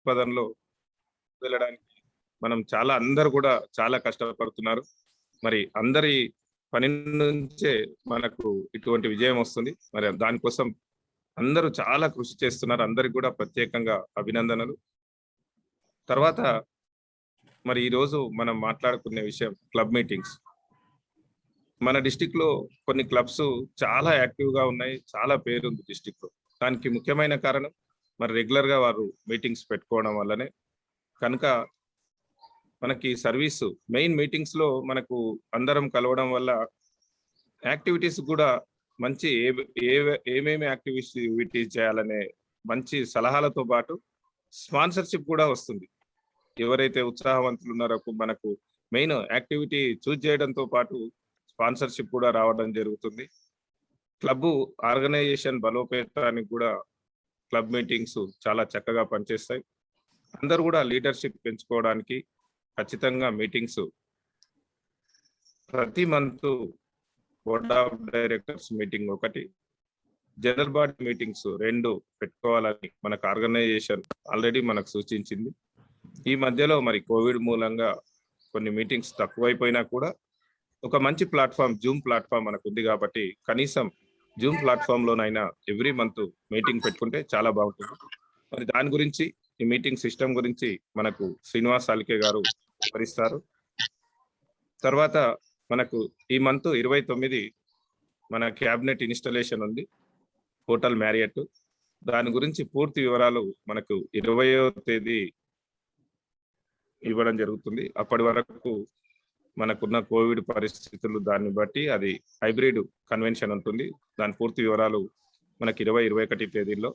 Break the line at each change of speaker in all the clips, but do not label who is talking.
దృక్పథంలో వెళ్ళడానికి మనం అందరూ కూడా చాలా కష్టపడుతున్నారు. మరి అందరి పని నుంచే మనకు ఇటువంటి విజయం వస్తుంది. మరి దానికోసం అందరూ చాలా కృషి చేస్తున్నారు. అందరికి కూడా ప్రత్యేకంగా అభినందనలు. తర్వాత మరి ఈరోజు మనం మాట్లాడుకునే విషయం క్లబ్ మీటింగ్స్. మన డిస్టిక్ లో కొన్ని క్లబ్స్ చాలా యాక్టివ్ గా ఉన్నాయి, చాలా పేరుంది డిస్టిక్ లో. దానికి ముఖ్యమైన కారణం మరి రెగ్యులర్ గా వారు మీటింగ్స్ పెట్టుకోవడం వల్లనే. కనుక మనకి సర్వీస్ మెయిన్ మీటింగ్స్ లో మనకు అందరం కలవడం వల్ల యాక్టివిటీస్ కూడా మంచి ఏమేమి యాక్టివిటీస్ చేయాలనే మంచి సలహాలతో పాటు స్పాన్సర్షిప్ కూడా వస్తుంది. ఎవరైతే ఉత్సాహవంతులు ఉన్నారో మనకు మెయిన్ యాక్టివిటీ చూజ్ చేయడంతో పాటు స్పాన్సర్షిప్ కూడా రావడం జరుగుతుంది. క్లబ్ ఆర్గనైజేషన్ బలోపేతానికి కూడా క్లబ్ మీటింగ్స్ చాలా చక్కగా పనిచేస్తాయి. అందరూ కూడా లీడర్షిప్ పెంచుకోవడానికి ఖచ్చితంగా మీటింగ్స్ ప్రతి month board of directors meeting ఒకటి, జనరల్ బాడీ మీటింగ్స్ 2 పెట్టుకోవాలని మనకు ఆర్గనైజేషన్ ఆల్రెడీ మనకు సూచించింది. ఈ మధ్యలో మరి కోవిడ్ మూలంగా కొన్ని మీటింగ్స్ తక్కువైపోయినా కూడా ఒక మంచి ప్లాట్ఫామ్ జూమ్ ప్లాట్ఫామ్ మనకు ఉంది కాబట్టి కనీసం జూమ్ ప్లాట్ఫామ్ లోనైనా ఎవ్రీ మంత్ మీటింగ్ పెట్టుకుంటే చాలా బాగుంటుంది. మరి దాని గురించి ఈ మీటింగ్ సిస్టమ్ గురించి మనకు శ్రీనివాస్ సాల్కే గారు వివరిస్తారు. తర్వాత మనకు ఈ మంత్ 29 మన క్యాబినెట్ ఇన్స్టాలేషన్ ఉంది, హోటల్ మ్యారియట్. దాని గురించి పూర్తి వివరాలు మనకు 20వ తేదీ ఇవ్వడం జరుగుతుంది. అప్పటి వరకు మనకున్న కోవిడ్ పరిస్థితులు దాన్ని బట్టి అది హైబ్రిడ్ కన్వెన్షన్ ఉంటుంది. దాని పూర్తి వివరాలు మనకి 20-21 తేదీల్లో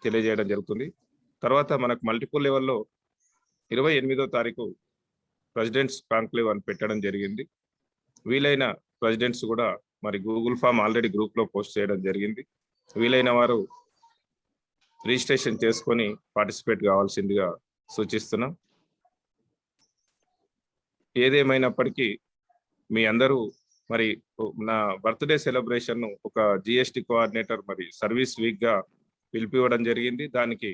తెలియజేయడం జరుగుతుంది. తర్వాత మనకు మల్టిపుల్ లెవెల్లో 28వ తారీఖు ప్రెసిడెంట్స్ కాంక్లేవ్ అని పెట్టడం జరిగింది. వీలైన ప్రెసిడెంట్స్ కూడా మరి గూగుల్ ఫామ్ ఆల్రెడీ గ్రూప్ లో పోస్ట్ చేయడం జరిగింది. వీలైన వారు రిజిస్ట్రేషన్ చేసుకొని పార్టిసిపేట్ కావాల్సిందిగా సూచిస్తున్నాం. ఏదేమైనప్పటికీ మీ అందరూ మరి నా బర్త్డే సెలబ్రేషన్ ఒక జిఎస్టి కోఆర్డినేటర్ మరి సర్వీస్ వీక్ గా పిలిపివ్వడం జరిగింది. దానికి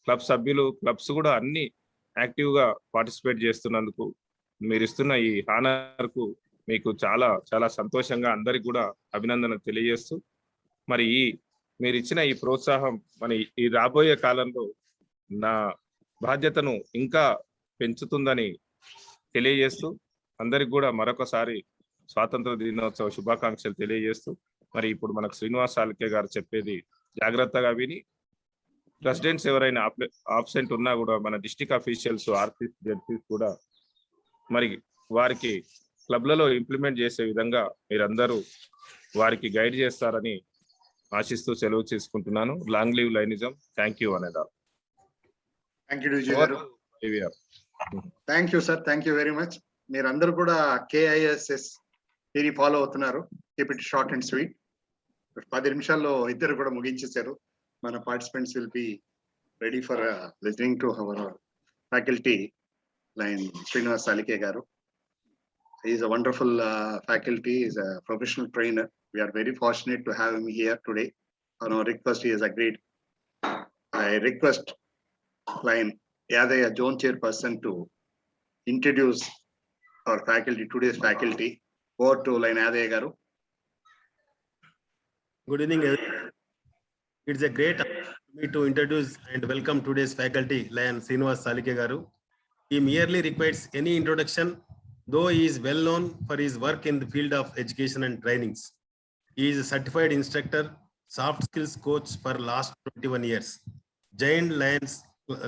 క్లబ్ సభ్యులు క్లబ్స్ కూడా అన్ని యాక్టివ్ గా పార్టిసిపేట్ చేస్తున్నందుకు మీరు ఇస్తున్న ఈ హానర్ కు మీకు చాలా చాలా సంతోషంగా అందరికి కూడా అభినందన తెలియజేస్తూ మరి మీరు ఇచ్చిన ఈ ప్రోత్సాహం మరి ఈ రాబోయే కాలంలో నా బాధ్యతను ఇంకా పెంచుతుందని తెలియజేస్తూ అందరికి కూడా మరొకసారి స్వాతంత్ర దినోత్సవ శుభాకాంక్షలు తెలియజేస్తూ మరి ఇప్పుడు మనకు శ్రీనివాస్ సాల్కే గారు చెప్పేది జాగ్రత్తగా విని ప్రెసిడెంట్స్ ఎవరైనా ఆబ్సెంట్ ఉన్నా కూడా మన డిస్ట్రిక్ట్ అఫీషియల్స్ ఆర్పీస్ జడ్పీస్ కూడా మరి వారికి క్లబ్లలో ఇంప్లిమెంట్ చేసే విధంగా మీరందరూ వారికి గైడ్ చేస్తారని ఆశిస్తూ సెలవు తీసుకుంటున్నాను. లాంగ్ లీవ్ లైనిజం. థ్యాంక్ యూ అనేదా.
Thank you sir, thank you very much. మీరందరూ కూడా KISS థియరీ ఫాలో అవుతున్నారు. Keep it short and sweet. 10 నిమిషాల్లో ఇద్దరు కూడా ముగించేశారు. మన participants will be ready for listening to our faculty line Srinivas Salke గారు. He is a wonderful faculty. He is a professional trainer. We are very fortunate to have him here today. On our request, he has agreed. I request line Yadaya Zone Chairperson to introduce our faculty, today's faculty. Over to line Yadaya Garu.
Good evening, everyone. It's a great honor for me to introduce and welcome today's faculty, Lion Srinivas Salike Garu. He merely requires any introduction, though he is well known for his work in the field of education and trainings. He is a certified instructor, soft skills coach for last 21 years. Giant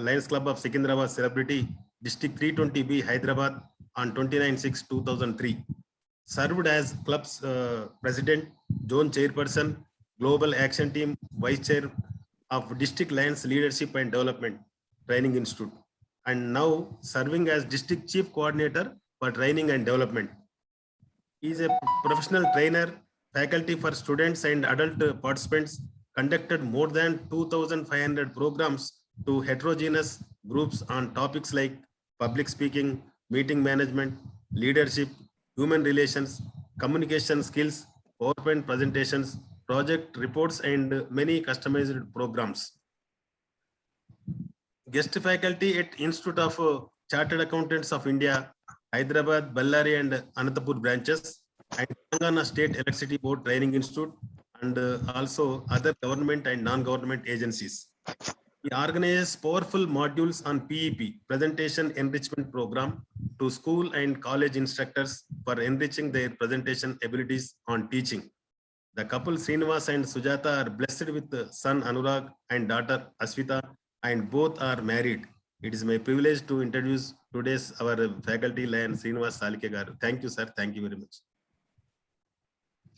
Lions Club of Secunderabad Celebrity, District 320B, Hyderabad on 29/6/2003. Served as club's president, zone chairperson, global action team, vice chair of District Lions Leadership and Development Training Institute, and now serving as district chief coordinator for training and development. He is a professional trainer, faculty for students and adult participants, conducted more than 2,500 programs to heterogeneous groups on topics like public speaking, meeting management, leadership, human relations, communication skills, PowerPoint presentations, project reports, and many customized programs. guest faculty at Institute of Chartered Accountants of India, Hyderabad, Ballari and Anantapur branches, and Telangana State Electricity Board Training Institute, and also other government and non-government agencies. He organizes powerful modules on PEP, Presentation Enrichment Program, to school and college instructors for enriching their presentation abilities on teaching. The couple Srinivas and Sujata are blessed with son Anurag and daughter Aswita, and both are married. It is my privilege to introduce today's our faculty lion Srinivas Salike garu. Thank you, sir. Thank you very much.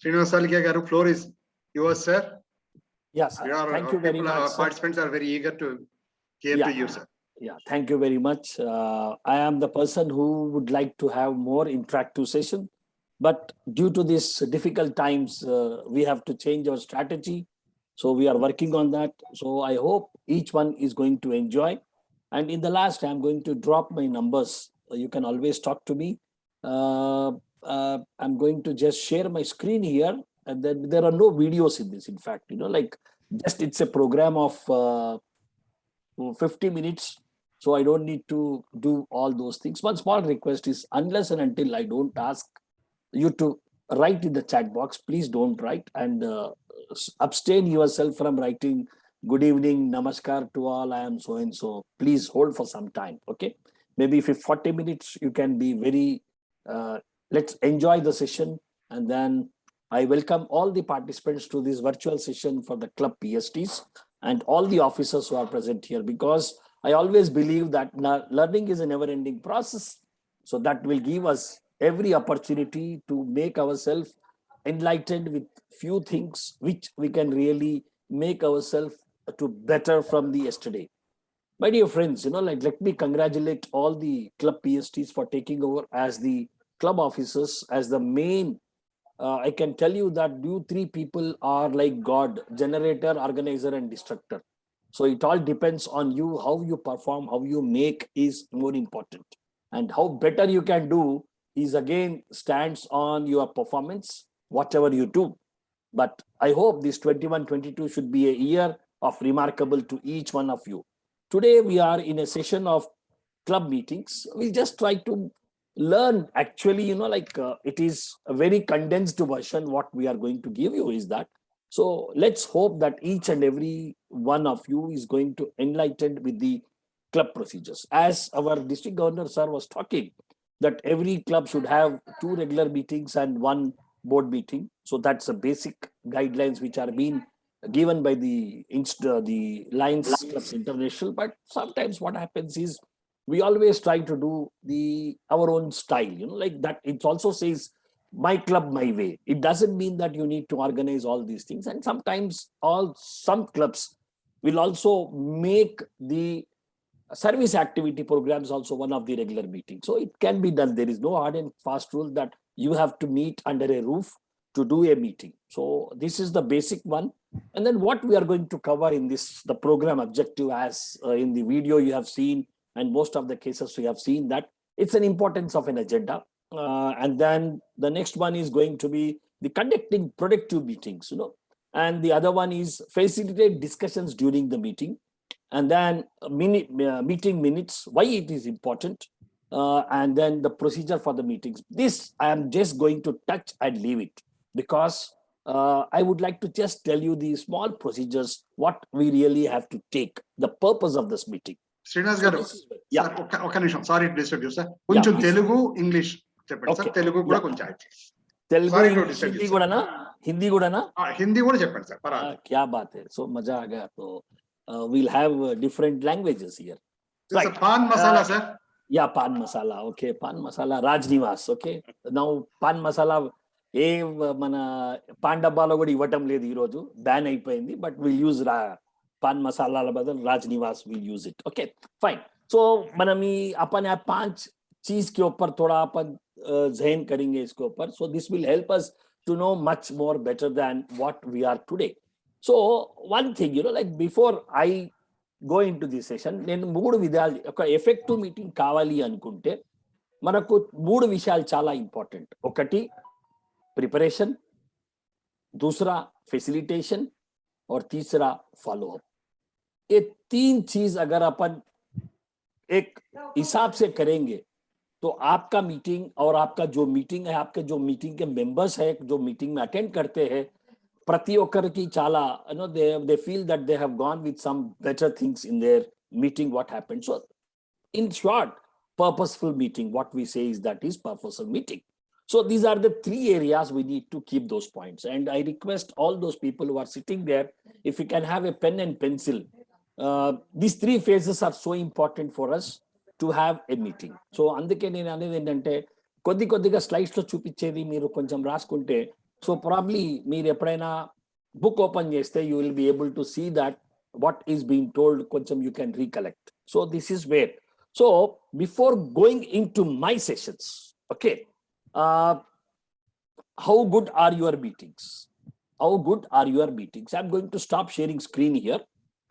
Srinivas Salike garu, floor is yours, sir.
Yes, thank you very much.
Participants are very eager to hear to you, sir.
Yeah, thank you very much. I am the person who would like to have more interactive session, but due to these difficult times, we have to change our strategy. So we are working on that. So I hope each one is going to enjoy. And in the last, I'm going to drop my numbers. You can always talk to me. I'm going to just share my screen here. And then there are no videos in this. In fact, like just it's a program of 50 minutes. So I don't need to do all those things. One small request is, unless and until I don't ask you to write in the chat box, please don't write, and abstain yourself from writing good evening, namaskar to all, I am so and so. Please hold for some time. Okay, maybe if 40 minutes you can be very let's enjoy the session. And then I welcome all the participants to this virtual session for the club PSTs and all the officers who are present here, because I always believe that learning is a never-ending process. So that will give us every opportunity to make ourselves enlightened with few things which we can really make ourselves to better from the yesterday. My dear friends, let me congratulate all the club PSTs for taking over as the club officers, as the main. I can tell you that you three people are like God, generator, organizer, and destructor. So it all depends on you, how you perform, how you make is more important. And how better you can do is again stands on your performance, whatever you do. But I hope this 21-22 should be a year of remarkable to each one of you. Today we are in a session of club meetings. We'll just try to learn actually, it is a very condensed version. What we are going to give you is that. So let's hope that each and every one of you is going to enlighten with the club procedures. As our district governor sir was talking, that every club should have 2 regular meetings and 1 board meeting. So that's the basic guidelines which are being given by the Lions Clubs International. But sometimes what happens is we always try to do our own style, like that. It also says my club, my way. It doesn't mean that you need to organize all these things. And sometimes some clubs will also make the service activity programs also one of the regular meetings. So it can be done. There is no hard and fast rule that you have to meet under a roof to do a meeting. So this is the basic one. And then what we are going to cover in this, the program objective, as in the video you have seen, and most of the cases we have seen, that it's an importance of an agenda. And then the next one is going to be the conducting productive meetings, and the other one is facilitate discussions during the meeting. And then meeting minutes, why it is important, and then the procedure for the meetings. This I am just going to touch and leave it, because I would like to just tell you the small procedures, what we really have to take, the purpose of this meeting.
Srinivas garu,
yeah,
oka nimisham, sorry to disturb you, sir. Koncham Telugu, English cheppandi, sir. Telugu kuda koncham add cheyanడి.
Telugu, Hindi kudana? Hindi kudana?
Hindi kuda cheppandi, sir. Paradu.
Kya baat hai. So maja aa gaya. So we'll have different languages here.
Right. Pan masala, sir.
Yeah, pan masala. Okay, pan masala. Rajnivas. Okay. Now pan masala మన పాన్ డబ్బాలో కూడా ఇవ్వటం లేదు ఈరోజు, ban అయిపోయింది. But will use paan మసాలాల బదులు Rajnivas will use it. Okay fine. So మనం ఈ अपन 5 चीज के ऊपर थोड़ा अपन जहन करेंगे इसके ऊपर. So this will help us to know much more better than what we are today. So one thing, like before I go into this session, నేను 3 విధాలు, ఒక ఎఫెక్టివ్ మీటింగ్ కావాలి అనుకుంటే మనకు 3 విషయాలు చాలా ఇంపార్టెంట్. ఒకటి प्रिपरेशन, दूसरा फैसिलिटेशन और तीसरा फॉलोअप. ये 3 चीज अगर अपन एक हिसाब से करेंगे तो आपका मीटिंग और आपका जो मीटिंग है, आपके जो मीटिंग के मेंबर्स है जो मीटिंग में अटेंड करते हैं, प्रति ఒక్కరికి చాలా they feel that they have gone with some better things in their meeting what happened. So in short, purposeful meeting, what we say is that is purposeful meeting. So these are the three areas we need to keep those points. And I request all those people who are sitting there, if you can have a pen and pencil, these three phases are so important for us to have a meeting. So అందుకే నేను అనేది ఏంటంటే కొద్దిగా slides లో చూపించేది మీరు కొంచెం రాసుకుంటే, సో ప్రాబ్లీ మీరు ఎప్పుడైనా బుక్ ఓపెన్ చేస్తే you will be able to see that what is being told, కొంచెం you can recollect. So this is where. So before going into my sessions, okay, how good are your meetings? How good are your meetings? I'm going to stop sharing screen here.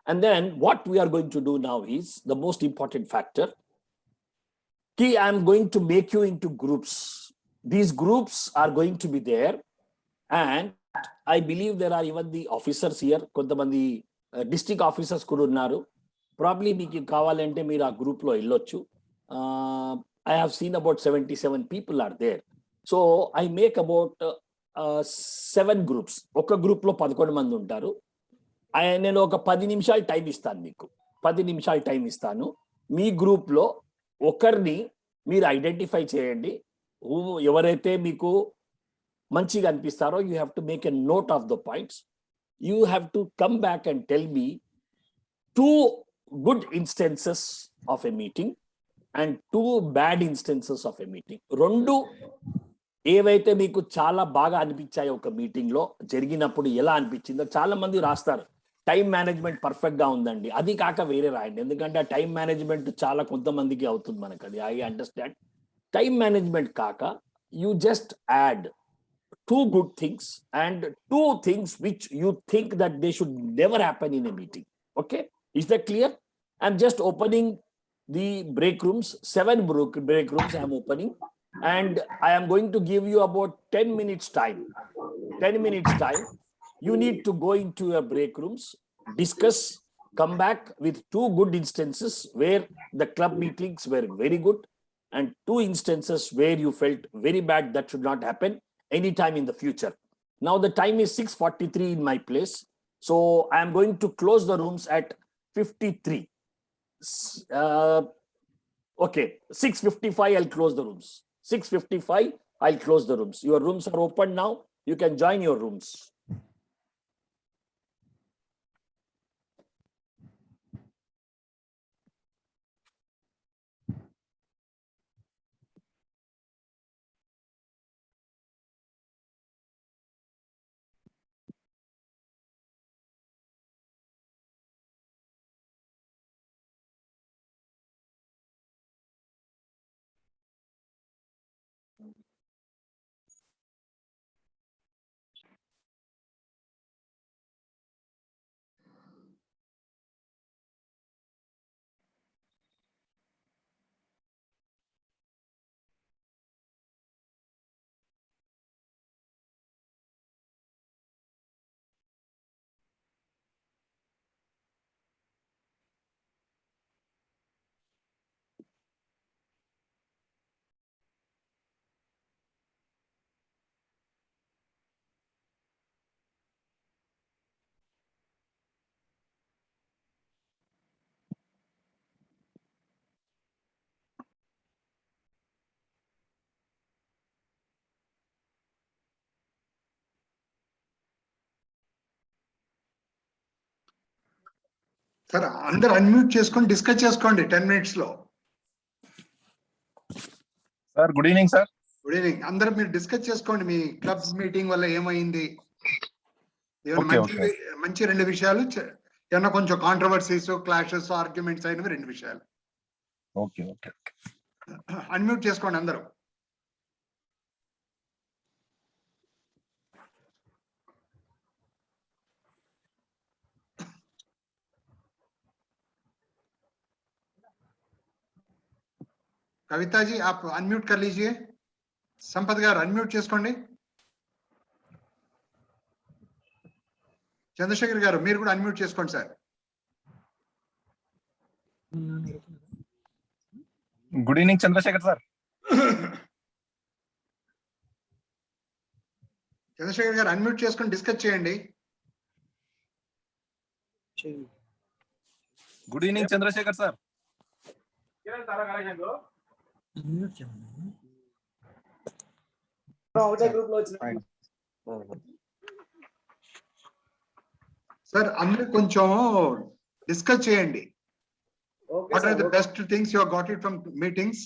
And then what we are going to do now is the most important factor. Key, I'm going to make you into groups. These groups are going to be there. And I believe there are even the officers here. కొంతమంది district officers కూడా ఉన్నారు. Probably మీకు కావాలంటే మీరు ఆ group లో వెళ్ళొచ్చు. I have seen about 77 people are there. So I make about 7 groups. ఒక గ్రూప్ లో 11 మంది ఉంటారు. నేను ఒక 10 నిమిషాలు టైం ఇస్తాను మీకు. 10 నిమిషాలు టైం ఇస్తాను. మీ గ్రూప్ లో ఒకరిని మీరు ఐడెంటిఫై చేయండి. ఎవరైతే మీకు మంచిగా అనిపిస్తారో you have to make a note of the points. You have to come back and tell me 2 good instances of a meeting and 2 bad instances of a meeting. రెండు ఏవైతే మీకు చాలా బాగా అనిపించాయో ఒక మీటింగ్ లో జరిగినప్పుడు ఎలా అనిపించిందో. చాలా మంది రాస్తారు టైం మేనేజ్మెంట్ పర్ఫెక్ట్ గా ఉందండి, అది కాక వేరే రాయండి. ఎందుకంటే ఆ టైం మేనేజ్మెంట్ చాలా కొంతమందికి అవుతుంది మనకు, అది ఐ అండర్స్టాండ్. టైం మేనేజ్మెంట్ కాక you just add 2 good things and 2 things which you think that they should never happen in a meeting. Okay, is that clear? I'm just opening the break rooms, 7 break rooms I am opening, and I am going to give you about 10 minutes time. 10 minutes time. You need to go into your break rooms, discuss, come back with 2 good instances where the club meetings were very good and 2 instances where you felt very bad that should not happen anytime in the future. Now the time is 6:43 in my place. So I am going to close the rooms at 53. Okay, 6:55 I'll close the rooms. 6:55 I'll close the rooms. Your rooms are open now. You can join your rooms.
Sir అందరు unmute చేసుకొని discuss చేసుకోండి 10 minutes లో.
Sir good evening sir.
Good evening. అందరూ మీరు discuss చేసుకోండి మీ clubs meeting వల్ల ఏమైంది, ఏమైనా మంచి 2 విషయాలు, ఏమన్నా కొంచెం కాంట్రవర్సీస్, క్లాషెస్, ఆర్గ్యుమెంట్స్ అయినవి 2 విషయాలు.
ఓకే ఓకే
అన్మ్యూట్ చేసుకోండి అందరూ. कविता जी आप अनम्यूट कर लीजिए. संपत गाరు अनम्यूट చేసుకోండి. చంద్రశేఖర్ గారు మీరు కూడా అన్మ్యూట్ చేసుకోండి sir.
Good evening, Chandrasekhar sir.
Chandrasekhar garu unmute చేసుకొని డిస్కస్ చేయండి.
Good evening, Chandrasekhar sir.
Sir అందరూ కొంచెం డిస్కస్ చేయండి. What are the best things you got it from meetings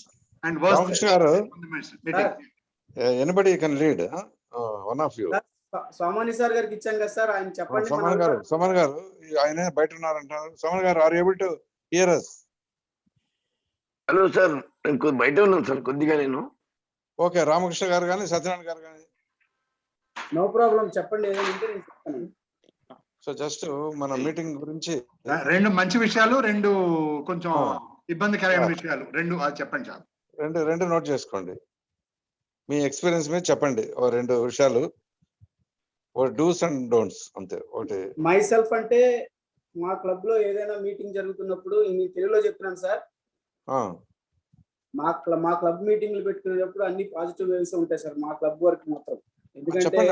and worst
Ramakrishna garu,
meeting.
anybody can lead, one of you.
Somani sir గారికి ఇచ్చాం కదా sir, ఆయన చెప్పండి.
Saman garu, ఆయన బయట ఉన్నారంటారు. Saman garu, are you able to hear us?
Hello sir, నేను బయట ఉన్నాను సార్ కొద్దిగా. నేను
ఓకే, రామకృష్ణ గారు కానీ సత్యనారాయణ గారు కానీ.
నో ప్రాబ్లం, చెప్పండి ఏదైనా ఉంటే నేను చెప్తాను.
సో జస్ట్ మన మీటింగ్ గురించి
రెండు మంచి విషయాలు, రెండు కొంచెం ఇబ్బందికరమైన విషయాలు, రెండు చెప్పండి చాలు.
రెండు నోట్ చేసుకోండి. మీ ఎక్స్పీరియన్స్ మీద చెప్పండి. ఓ రెండు విషయాలు, ఓ డూస్ అండ్ డోంట్స్ అంతే. ఒకటి
మై సెల్ఫ్ అంటే మా క్లబ్ లో ఏదైనా మీటింగ్ జరుగుతున్నప్పుడు నేను తెలుగులో చెప్తున్నాను సార్. మా క్లబ్ మీటింగ్లు పెట్టుకునేటప్పుడు అన్ని పాజిటివ్ వేవ్స్ ఉంటాయి సార్ మా క్లబ్ వర్క్ మాత్రం. ఎందుకంటే
చెప్పండి,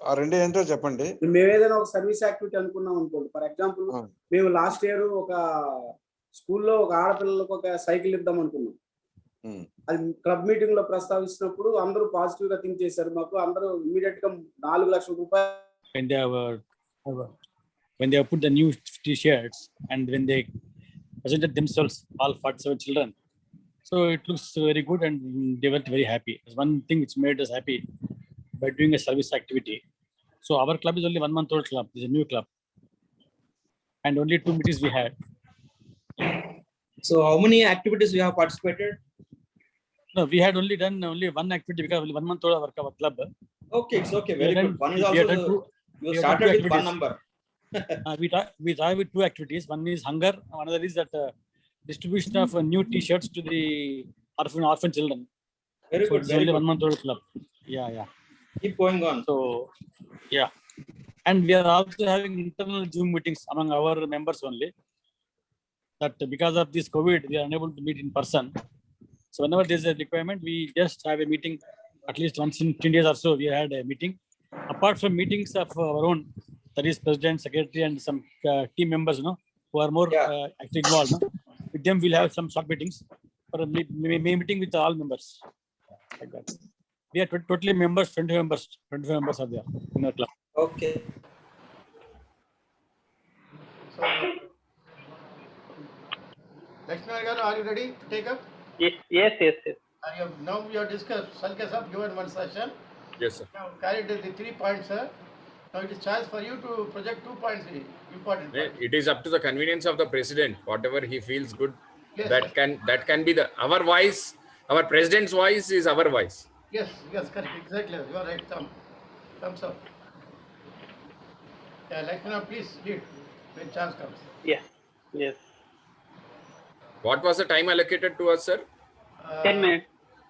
ఆ రెండు ఏంటో చెప్పండి.
మేము ఏదైనా ఒక సర్వీస్ యాక్టివిటీ అనుకున్నాం అనుకోండి. ఫర్ ఎగ్జాంపుల్ మేము లాస్ట్ ఇయర్ ఒక స్కూల్లో ఒక ఆడపిల్లలకు ఒక సైకిల్ ఇద్దాం అనుకున్నాం. అది క్లబ్ మీటింగ్ లో ప్రస్తావించినప్పుడు అందరూ పాజిటివ్ గా థింక్ చేశారు. మాకు అందరూ ఇమీడియట్ గా 4 లక్షల రూపాయలు.
When they have put the new t-shirts and when they presented themselves, all 47 children, so it looks very good and they were very happy. There's one thing which made us happy by doing a service activity. So our club is only 1 month old club. It's a new club and only 2 meetings we had.
So how many activities you have participated?
No, we had only done one activity because only 1 month old our club.
Okay, it's okay, very good. One is also you started with one number.
We try with 2 activities. One is hunger, another is that distribution of new t-shirts to the orphan children.
Very
so
good.
It's only 1 month old club. Yeah.
Keep going on.
So yeah, and we are also having internal Zoom meetings among our members only. That because of this COVID, we are unable to meet in person. So whenever there is a requirement, we just have a meeting at least once in 10 days or so. We had a meeting. Apart from meetings of our own, that is president, secretary, and some team members, who are more actually involved. With them, we'll have some short meetings for a meeting with all members. Like that. We are totally members, 25 members are there in our club.
Okay.
So, Lakshman garu, are you ready to take up?
Yes.
Now we have discussed. Salke sir given one session.
Yes, sir.
Now carried the 3 points, sir. Now it is chance for you to project 2 points, important points.
It is up to the convenience of the president. Whatever he feels good,
Yes,
that can be our voice. Our president's voice is our voice.
Yes, correct, exactly. You are right. Thumbs up. Yeah, Lakshman, please lead when chance comes.
Yes.
What was the time allocated to us, sir?
10 minutes.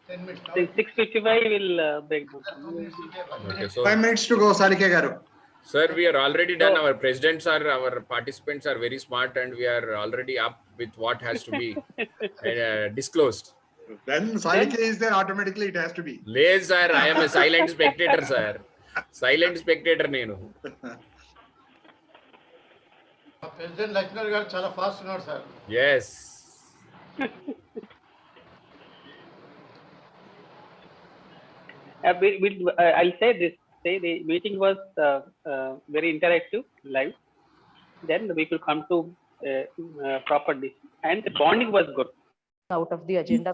10 minutes.
6:55 will break down.
Okay, so
5 minutes to go, Salike garu.
sir, we are already done. Our participants are very smart, and we are already up with what has to be disclosed.
Then Salike is there, automatically it has to be.
లేదు sir, I am a silent spectator, sir. Silent spectator నేను.
President Lakshman garu చాలా fast ఉన్నారు sir.
Yes.
I'll say this. The meeting was very interactive, live. Then we could come to proper decision, and the bonding was good.
Out of the agenda,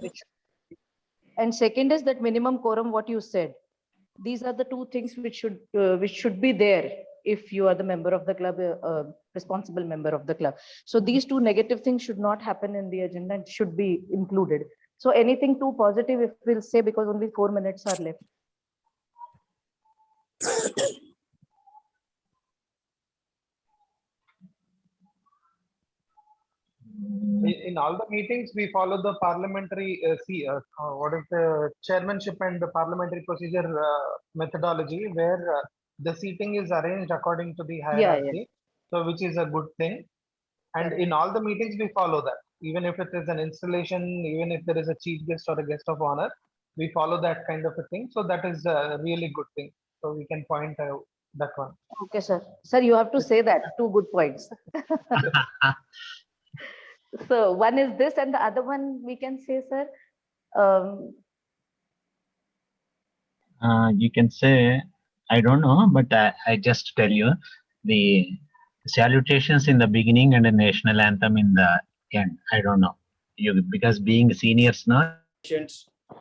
and second is that minimum quorum. What you said, these are the 2 things which should be there if you are the member of the club, responsible member of the club. So these 2 negative things should not happen in the agenda and should be included. So anything too positive, if we'll say, because only 4 minutes are left.
In all the meetings, we follow the parliamentary, what is the chairmanship and the parliamentary procedure methodology, where the seating is arranged according to the hierarchy. So which is a good thing. And in all the meetings, we follow that. even if it is an installation, even if there is a chief guest or a guest of honor, we follow that kind of a thing. So that is a really good thing. So we can point out that one.
Okay, sir. Sir, you have to say that. 2 good points. So one is this, and the other one we can say, sir.
You can say, I don't know, but I just tell you the salutations in the beginning and the national anthem in the end. I don't know. You, because being seniors now.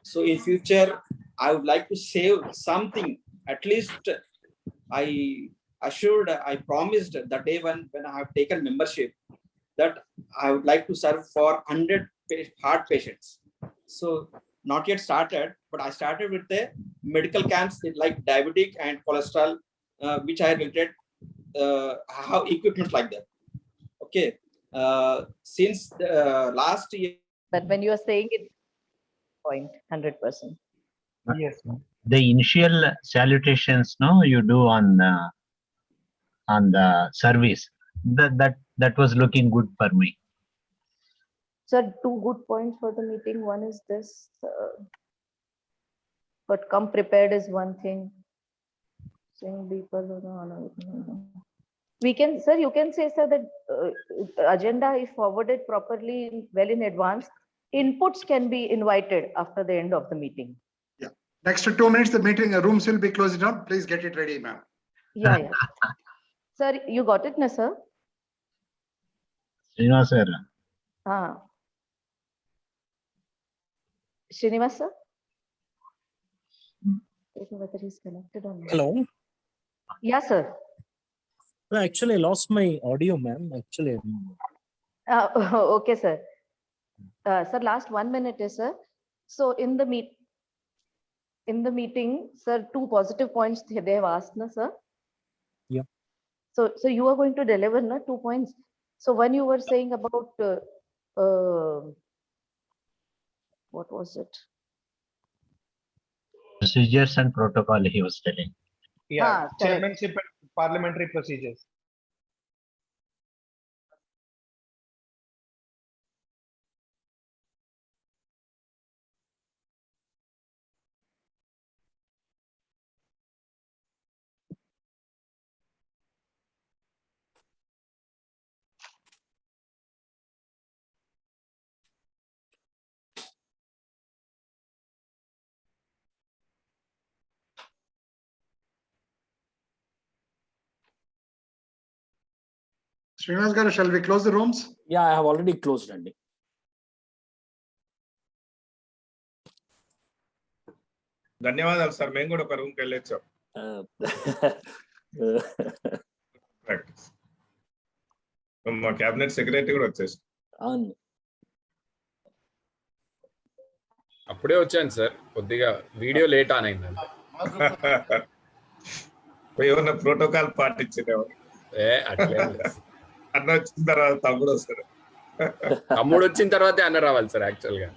So in future, I would like to save something. At least I promised the day when I have taken membership that I would like to serve for 100 heart patients. So not yet started, but I started with the medical camps like diabetic and cholesterol, which I related have equipment like that. Okay, since last year.
But when you are saying it, 100%.
Yes, ma'am.
The initial salutations, no, you do on the service. That was looking good for me.
Sir, 2 good points for the meeting. One is this, but come prepared is one thing. We can, sir, you can say, sir, that agenda is forwarded properly, well in advance. Inputs can be invited after the end of the meeting.
Yeah. Next 2 minutes, the meeting rooms will be closed down. Please get it ready, ma'am.
Yeah. Sir, you got it, na, sir?
Srinivas sir.
Srinivas, sir? I don't know whether he's connected or not.
Hello.
Yeah, sir.
No, actually, I lost my audio, ma'am. Actually.
Okay, sir. Sir, last 1 minute, sir. So in the meeting, sir, 2 positive points they have asked, na, sir?
Yeah.
So you are going to deliver, na, 2 points. So when you were saying about what was it?
Procedures and protocol, he was telling.
Yeah, chairmanship and parliamentary procedures.
Srinivas garu, shall we close the rooms?
Yeah, I have already closed, Andy.
ధన్యవాదాలు sir, మేము కూడా ఒక రూమ్కి వెళ్ళొచ్చాం. మా cabinet secretary కూడా వచ్చేసి.
అవును,
అప్పుడే వచ్చాను సార్, కొద్దిగా వీడియో లేట్ ఆన్ అయింది.
ఏమన్నా ప్రోటోకాల్ పాటించేవారు?
అట్లే
అన్న వచ్చిన తర్వాత తమ్ముడు వస్తారు.
తమ్ముడు వచ్చిన తర్వాతే అన్న రావాలి సార్ యాక్చువల్ గా.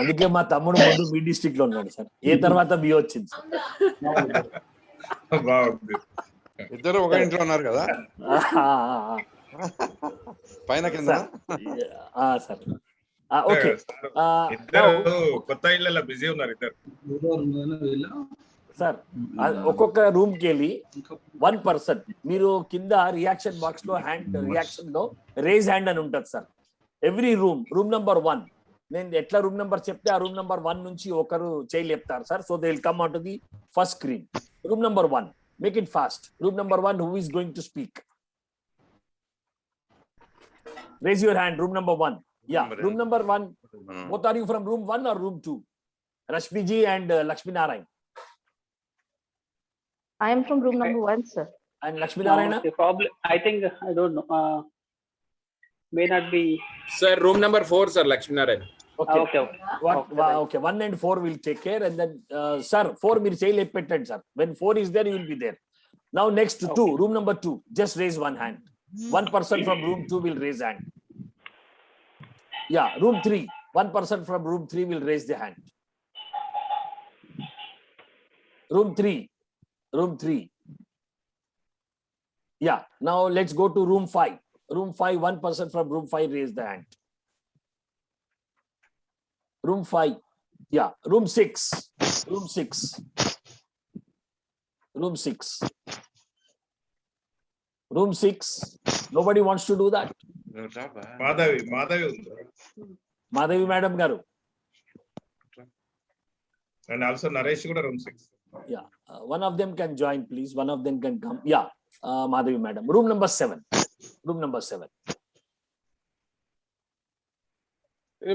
అందుకే మా తమ్ముడు ముందు బి డిస్ట్రిక్ట్ లో ఉన్నాడు సార్, ఏ తర్వాత బి వచ్చింది సార్.
బాగుంది.
ఇద్దరు ఒక ఇంట్లో ఉన్నారు కదా పైన కింద.
సార్ ఓకే,
ఇద్దరు కొత్త ఇళ్ళలో బిజీ ఉన్నారు ఇద్దరు
సార్. ఒక్కొక్క రూమ్ కి వెళ్ళి 1 person మీరు కింద రియాక్షన్ బాక్స్ లో హ్యాండ్ రియాక్షన్ లో రేజ్ హ్యాండ్ అని ఉంటుంది సార్. ఎవ్రీ రూమ్ నెంబర్ 1, నేను ఎట్లా రూమ్ నెంబర్ చెప్తే ఆ రూమ్ నెంబర్ 1 నుంచి ఒకరు చేయి లేపుతారు sir. So they will come on to the first screen. Room number 1, make it fast. Room number 1, who is going to speak? Raise your hand. Room number 1. Yeah, room number 1. Both are you from room 1 or room 2? Rashmi ji and Lakshmi Narayan.
I am from room number 1, sir.
And Lakshmi Narayana?
Probably, I think, I don't know. May not be.
Sir, room number 4, sir, Lakshmi Narayan.
Okay.
Okay.
Okay. 1 and 4 will take care, and then sir, 4 మీరు చేయి లేపెట్టండి sir. When 4 is there, you will be there. Now next 2, room number 2, just raise 1 hand. 1 person from room 2 will raise hand. Yeah, room 3, 1 person from room 3 will raise the hand. Room 3. Yeah, now let's go to room 5. Room 5, one person from room 5 raise the hand. Room 5. Yeah, room 6. Room 6. Room 6. Room 6. Nobody wants to do that.
Madhavi ఉంది.
Madhavi madam garu.
And also Naresh కూడా room 6.
Yeah, one of them can join, please. One of them can come. Yeah, Madhavi madam. Room number 7. Room number 7.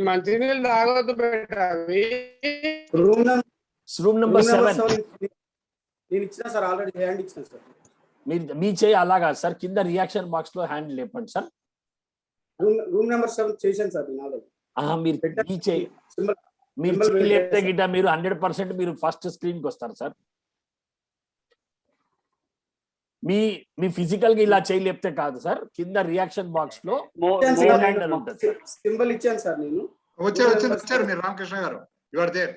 మంచినీళ్ళు తాగొద్దు బేటా
Room number 7.
నేను ఇచ్చిన sir, already hand ఇచ్చిన sir.
మీరు మీ చేయి అలాగా sir, కింద రియాక్షన్ బాక్స్ లో హ్యాండ్ లేపండి సార్.
రూమ్ నెంబర్ 7 చేశాను సార్ నేను ఆల్రెడీ.
మీరు మీ చేయి మీరు చేయి లేపితే గిట్ట మీరు 100% మీరు ఫస్ట్ స్క్రీన్ కి వస్తారు సార్. మీ ఫిజికల్ గా ఇలా చేయి లేపితే కాదు సార్, కింద రియాక్షన్ బాక్స్ లో హ్యాండ్ అని ఉంటుంది సార్.
సింబల్ ఇచ్చాను సార్ నేను.
వచ్చారు మీరు Ramakrishna garu. You are there.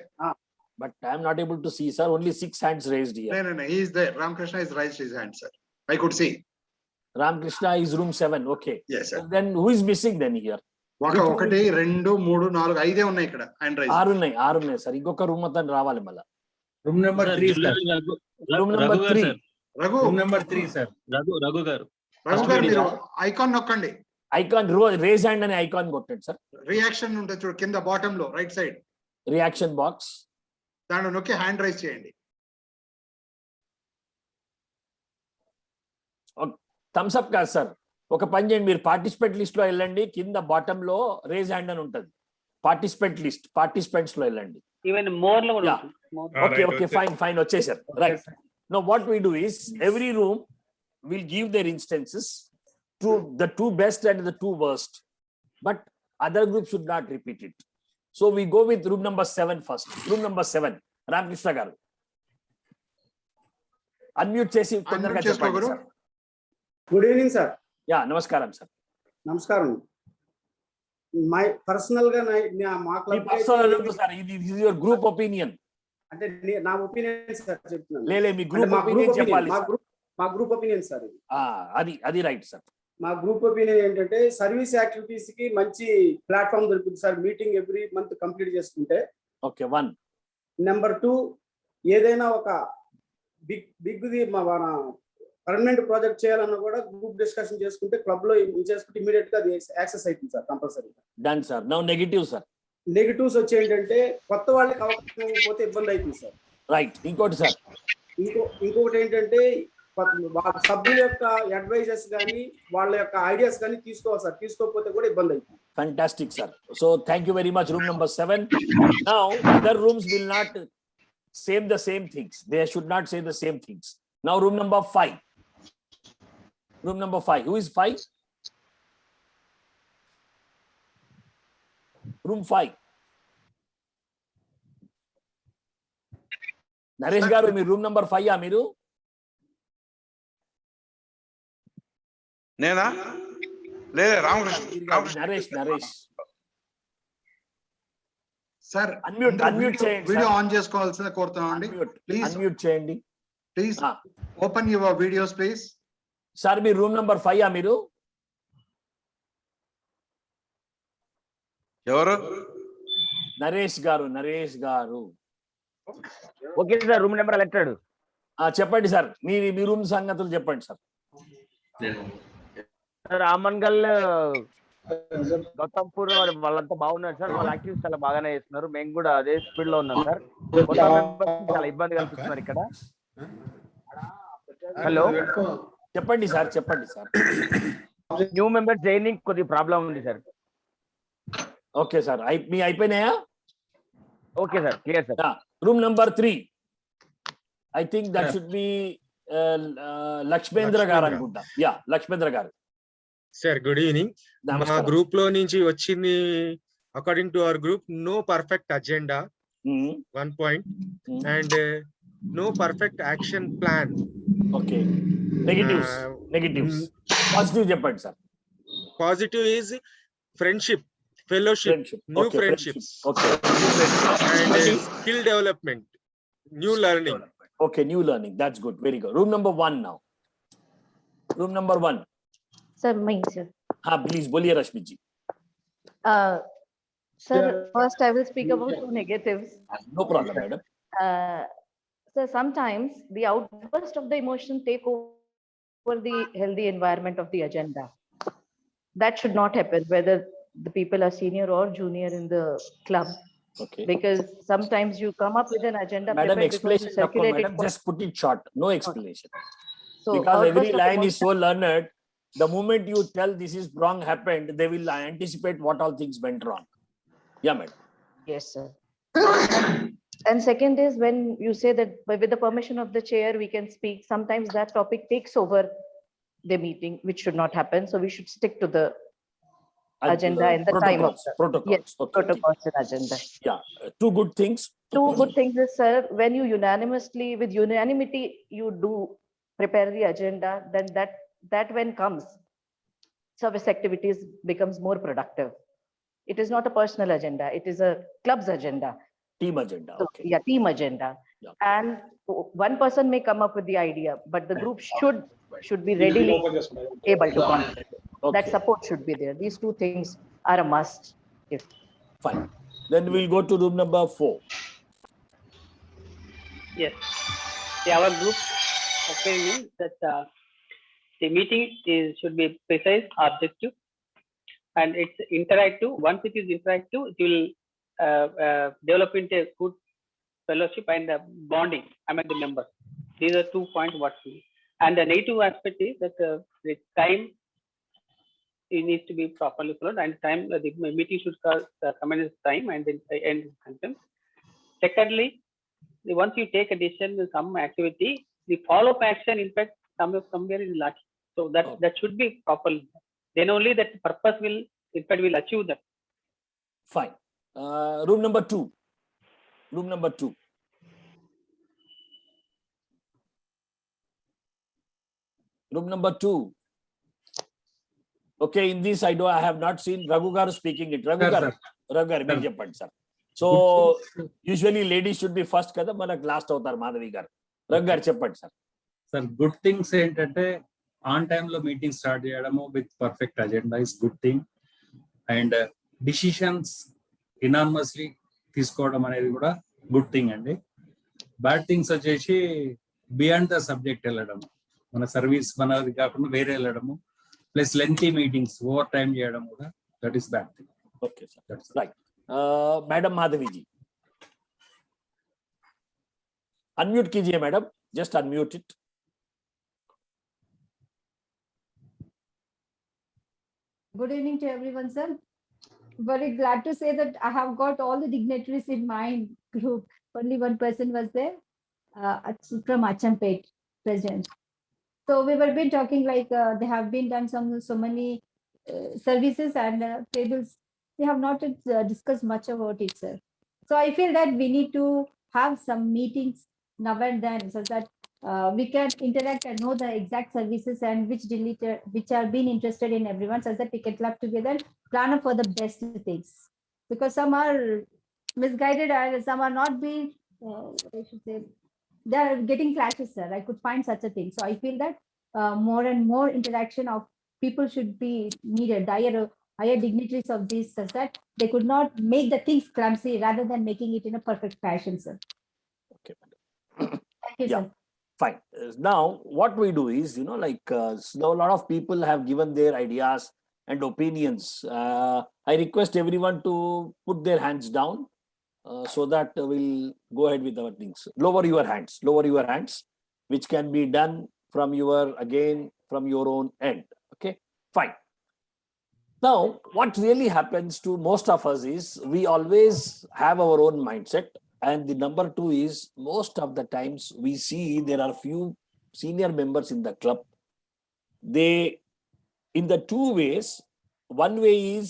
But I am not able to see, sir. Only 6 hands raised here.
No. He is there. Ramakrishna is raised his hand, sir. I could see.
Ramakrishna is room 7. Okay.
Yes, sir.
Then who is missing then here?
1 2 3 4 5 ఉన్నాయి ఇక్కడ hand raise.
6 ఉన్నాయి sir. ఇంకొక room అతను రావాలి మళ్ళా.
Room number 3 sir.
Room number 3.
Raghu.
Room number 3 sir. Raghu గారు.
రఘు గారు మీరు ఐకాన్ నొక్కండి.
ఐకాన్ రేజ్ హ్యాండ్ అనే ఐకాన్ కొట్టండి సార్.
రియాక్షన్ ఉంటుంది చూడు కింద బాటమ్ లో రైట్ సైడ్.
Reaction box.
దాన్ని నొక్కి హ్యాండ్ రైజ్ చేయండి.
థమ్స్ అప్ కాదు సార్, ఒక పని చేయండి, మీరు పార్టిసిపెంట్ లిస్ట్ లో వెళ్ళండి, కింద బాటమ్ లో రేజ్ హ్యాండ్ అని ఉంటుంది. పార్టిసిపెంట్ లిస్ట్, పార్టిసిపెంట్స్ లో వెళ్ళండి.
ఈవెన్ మోర్ లో కూడా
ఓకే ఫైన్ వచ్చేసారు. Right. No what we do is every room will give their instances to the 2 best and the 2 worst, but other groups should not repeat it. So we go with room number 7 first. Room number 7. Ramakrishna garu. Unmute chesi తొందరగా చెప్పండి sir.
Good evening sir.
Yeah నమస్కారం sir.
నమస్కారం. My personal గా మా club
personal sir, ఇది is your group opinion.
అంటే నా opinion sir చెప్తున్నాను.
లేలే మీ గ్రూప్ ఒపీనియన్ చెప్పాలి.
మా గ్రూప్ ఒపీనియన్ సార్ ఇది.
అది రైట్ సార్.
మా గ్రూప్ ఒపీనియన్ ఏంటంటే సర్వీస్ యాక్టివిటీస్ కి మంచి ప్లాట్ఫామ్ దొరుకుతుంది sir. Meeting every month complete చేసుకుంటే.
ఓకే 1.
నెంబర్ 2, ఏదైనా ఒక బిగ్ది మన పర్మనెంట్ ప్రాజెక్ట్ చేయాలన్నా కూడా గ్రూప్ డిస్కషన్ చేసుకుంటే క్లబ్ లో చేసుకుంటే ఇమీడియట్ గా అది యాక్సెస్ అవుతుంది sir compulsory.
Done sir. Now negative sir.
Negatives వచ్చి ఏంటంటే కొత్త వాళ్ళకి అవకాశం పోతే ఇబ్బంది అవుతుంది సార్.
రైట్. ఇంకోటి సార్,
ఇంకొకటి ఏంటంటే సభ్యుల యొక్క అడ్వైజర్స్ కానీ వాళ్ళ యొక్క ఐడియాస్ కానీ తీసుకోవాలి సార్. తీసుకోకపోతే కూడా ఇబ్బంది అవుతుంది.
Fantastic, sir. So thank you very much. Room number 7. Now other rooms will not say the same things. They should not say the same things. Now room number 5. Room number 5. Who is 5? Room 5. Naresh garu, me room number 5 మీరు?
నేనా? లేదు Ramakrishna.
Naresh
sir
unmute చేయండి.
Video on చేసుకోవాల్సిందే కోరుతున్నామండి. Please
unmute చేయండి.
Please open your videos please.
Sir me room number 5 మీరు?
ఎవరు?
నరేష్ గారు.
Okay sir, room number elected.
చెప్పండి సార్, మీ రూమ్ సంగతులు చెప్పండి సార్.
సార్ ఆమన్గల్, గౌతమ్పూర్ వాళ్ళంతా బాగున్నారు సార్. వాళ్ళ యాక్టివిటీస్ చాలా బాగానే చేస్తున్నారు. మేము కూడా అదే స్పీడ్ లో ఉన్నాం సార్. కొత్త మెంబర్స్ చాలా ఇబ్బంది కల్పిస్తున్నారు ఇక్కడ. హలో
చెప్పండి సార్.
న్యూ మెంబర్స్ జాయినింగ్ కొద్ది ప్రాబ్లం ఉంది సార్.
ఓకే సార్, మీ అయిపోయినాయా?
Okay sir, clear sir.
Room number 3. I think that should be Lakshmendra garu అనుకుంటా. Yeah Lakshmendra garu.
Sir good evening. మా గ్రూప్ లో నుంచి వచ్చింది, according to our group, no perfect agenda 1 point and no perfect action plan.
Okay. Negatives. Positive చెప్పండి sir.
Positive is friendship, fellowship, new friendships.
Okay.
And skill development, new learning.
Okay, new learning. That's good. Very good. Room number 1 now. Room number 1.
Sir, mine, sir.
Please, boliye Rashmi ji.
Sir, first I will speak about two negatives.
No problem, madam.
So sometimes the outburst of the emotion take over the healthy environment of the agenda. That should not happen, whether the people are senior or junior in the club.
Okay.
Because sometimes you come up with an agenda.
Madam,
prepared because you
explanation,
circulate it
madam,
for-
just put it short. No explanation.
So
Because every
outburst of
line is
emotion-
so learned, the moment you tell this is wrong happened, they will anticipate what all things went wrong. Yeah, madam.
Yes, sir. And second is when you say that with the permission of the chair, we can speak, sometimes that topic takes over the meeting, which should not happen. So we should stick to the agenda and the time of
protocols.
Yes,
Okay,
protocols and agenda.
Yeah, two good things.
Two good things is, sir, when you with unanimity, you do prepare the agenda, then that when comes, service activities becomes more productive. It is not a personal agenda. It is a club's agenda.
Team agenda.
So,
Okay.
yeah, team agenda.
Yeah.
And one person may come up with the idea, but the group should be readily able to contribute. That support should be there. These two things are a must.
Fine. Then we'll go to room number 4.
Yes. Our group opinion that the meeting should be precise, objective, and it's interactive. Once it is interactive, it will develop into a good fellowship and bonding among the members. These are 2 points what we. And the negative aspect is that the time it needs to be properly followed, and time the meeting should commence time and then end content. Secondly, once you take a decision with some activity, the follow-up action, in fact, somewhere is lacking. So that should be properly. Then only that purpose will, in fact, will achieve that.
Fine. Room number 2. Room number 2. Room number 2. Okay, in this I have not seen Raghu garu speaking it. Raghu garu, మీరు చెప్పండి sir. So usually ladies should be first కదా, మనకు last అవుతారు మాధవి గారు. రఘు గారు చెప్పండి sir.
Sir good things ఏంటంటే on time లో meeting start చేయడము with perfect agenda is good thing. And decisions enormously తీసుకోవడం అనేది కూడా గుడ్ థింగ్ అండి. బ్యాడ్ థింగ్స్ వచ్చేసి బియాండ్ ద సబ్జెక్ట్ వెళ్ళడం, మన సర్వీస్ మనది కాకుండా వేరే వెళ్ళడము, plus lengthy meetings over time చేయడం కూడా that is bad thing.
Okay sir, right. Madam Madhavi ji, unmute कीजिए madam, just unmute it.
Good evening to everyone, sir. Very glad to say that I have got all the dignitaries in my group. Only one person was there from Achampet, president. So we were been talking like they have been done so many services and tables. We have not discussed much about it, sir. So I feel that we need to have some meetings now and then so that we can interact and know the exact services and which are being interested in everyone, so that we can club together and plan for the best things. Because some are misguided and some are not being, I should say, they are getting clashes, sir. I could find such a thing. So I feel that more and more interaction of people should be needed. Higher dignitaries of this, so that they could not make the things clumsy rather than making it in a perfect fashion, sir.
Okay.
Thank you,
Yeah.
sir.
Fine. Now, what we do is, now a lot of people have given their ideas and opinions. I request everyone to put their hands down so that we'll go ahead with our things. Lower your hands, which can be done from your own end. Okay, fine. Now, what really happens to most of us is we always have our own mindset. And the number 2 is most of the times we see there are few senior members in the club. They, in the 2 ways, one way is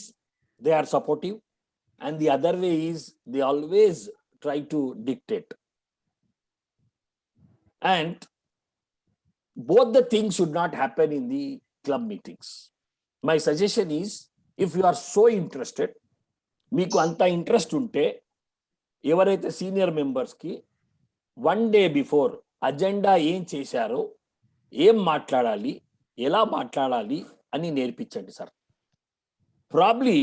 they are supportive and the other way is they always try to dictate. And both the things should not happen in the club meetings. My suggestion is, if you are so interested, మీకు అంత interest ఉంటే ఎవరైతే senior మెంబర్స్కి 1 day before agenda ఏం చేశారో, ఏం మాట్లాడాలి, ఎలా మాట్లాడాలి అని నేర్పించండి సార్. ప్రాబ్లీ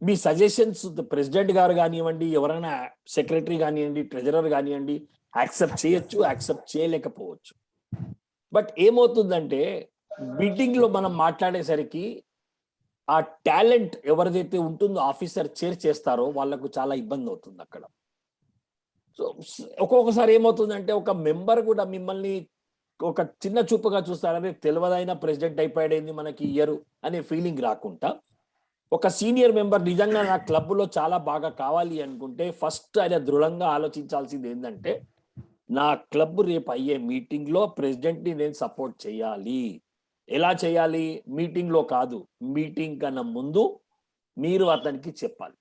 మీ సజెషన్స్ ప్రెసిడెంట్ గారు కానివ్వండి, ఎవరైనా సెక్రటరీ కానివ్వండి, ట్రెజరర్ కానివ్వండి, యాక్సెప్ట్ చేయొచ్చు, యాక్సెప్ట్ చేయలేకపోవచ్చు. బట్ ఏమవుతుందంటే మీటింగ్ లో మనం మాట్లాడేసరికి ఆ టాలెంట్ ఎవరిదైతే ఉంటుందో ఆఫీసర్ చైర్ చేస్తారో వాళ్ళకు చాలా ఇబ్బంది అవుతుంది అక్కడ. సో ఒక్కొక్కసారి ఏమవుతుందంటే ఒక మెంబర్ కూడా మిమ్మల్ని ఒక చిన్న చూపుగా చూస్తారని తెలియదైనా ప్రెసిడెంట్ అయిపోయాడేంది మనకి ఇయ్యరు అనే ఫీలింగ్ రాకుండా, ఒక సీనియర్ మెంబర్ నిజంగా నా క్లబ్లో చాలా బాగా కావాలి అనుకుంటే ఫస్ట్ ఆయన దృఢంగా ఆలోచించాల్సింది ఏంటంటే నా క్లబ్ రేపు అయ్యే మీటింగ్ లో ప్రెసిడెంట్ ని నేను సపోర్ట్ చేయాలి. ఎలా చేయాలి? మీటింగ్ లో కాదు, మీటింగ్ కన్నా ముందు మీరు అతనికి చెప్పాలి.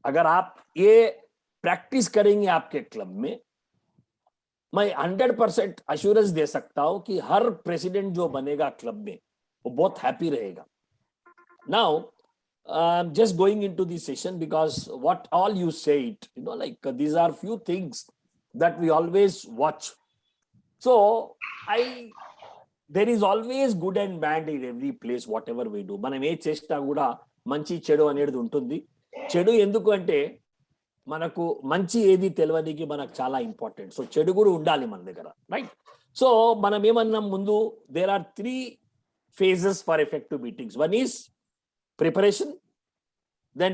अगर आप ये प्रैक्टिस करेंगे आपके क्लब में, मैं 100% अश्योरेंस दे सकता हूं कि हर प्रेसिडेंट जो बनेगा क्लब में वो बहुत हैप्पी रहेगा. Now just going into the session, because what all you said, like these are few things that we always watch. So there is always good and bad in every place, whatever we do. మనం ఏ చేసినా కూడా మంచి చెడు అనేది ఉంటుంది. చెడు ఎందుకు అంటే మనకు మంచి ఏది తెలియడానికి మనకు చాలా ఇంపార్టెంట్. సో చెడు కూడా ఉండాలి మన దగ్గర, రైట్? సో మనం ఏమన్నాం ముందు, there are 3 phases for effective meetings. One is preparation, then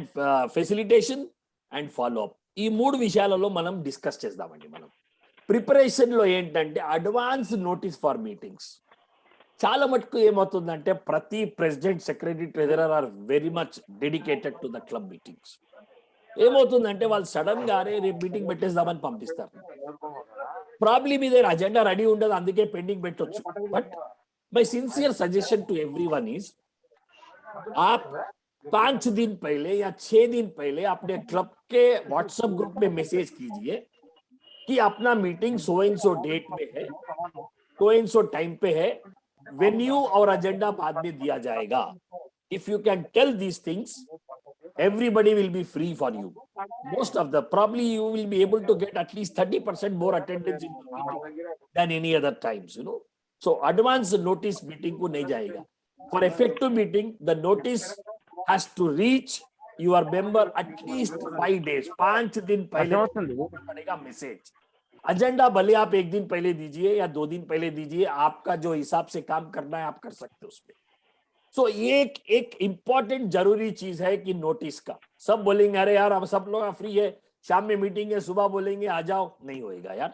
facilitation and follow up. ఈ 3 విషయాలలో మనం డిస్కస్ చేద్దామండి. మనం ప్రిపరేషన్ లో ఏంటంటే అడ్వాన్స్ నోటీస్ ఫర్ మీటింగ్స్. చాలా మటుకు ఏమవుతుందంటే ప్రతి president, secretary, treasurer are very much dedicated to the club meetings. ఏమవుతుందంటే వాళ్ళు సడన్ గా రేపు మీటింగ్ పెట్టేద్దామని పంపిస్తారు. ప్రాబ్లీ మీ దగ్గర అజెండా రెడీ ఉండదు, అందుకే పెండింగ్ పెట్టొచ్చు. But my sincere suggestion to everyone is आप 5 दिन पहले या 6 दिन पहले अपने क्लब के व्हाट्सएप ग्रुप में मैसेज कीजिए कि अपना meeting so and so date में है, सो एंड सो टाइम पे है, वेन्यू और एजेंडा बाद में दिया जाएगा. If you can tell these things, everybody will be free for you. Most of the, probably you will be able to get at least 30% more attendance in the meeting than any other times, So advance notice meeting को नहीं जाएगा. For effective meeting, the notice has to reach your member at least 5 days. 5 दिन पहले पड़ेगा message. Agenda भले आप 1 दिन पहले दीजिए या 2 दिन पहले दीजिए, आपका जो हिसाब से काम करना है आप कर सकते हो उसमें. सो एक इंपॉर्टेंट जरूरी चीज है कि नोटिस का. सब बोलेंगे अरे यार अब सब लोग फ्री है, शाम में मीटिंग है, सुबह बोलेंगे आ जाओ, नहीं होएगा यार.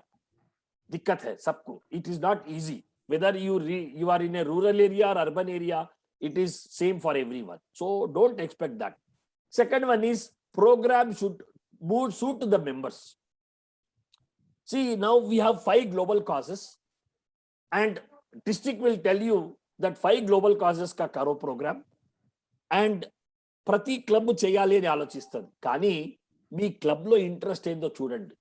दिक्कत है सबको. It is not easy whether you are in a rural area or urban area. It is same for everyone, so don't expect that. Second one is program should suit the members. See, now we have 5 global causes and district will tell you that 5 global causes ka karo program and ప్రతి club చేయాలి అని ఆలోచిస్తుంది. కానీ మీ club లో interest ఏందో చూడండి.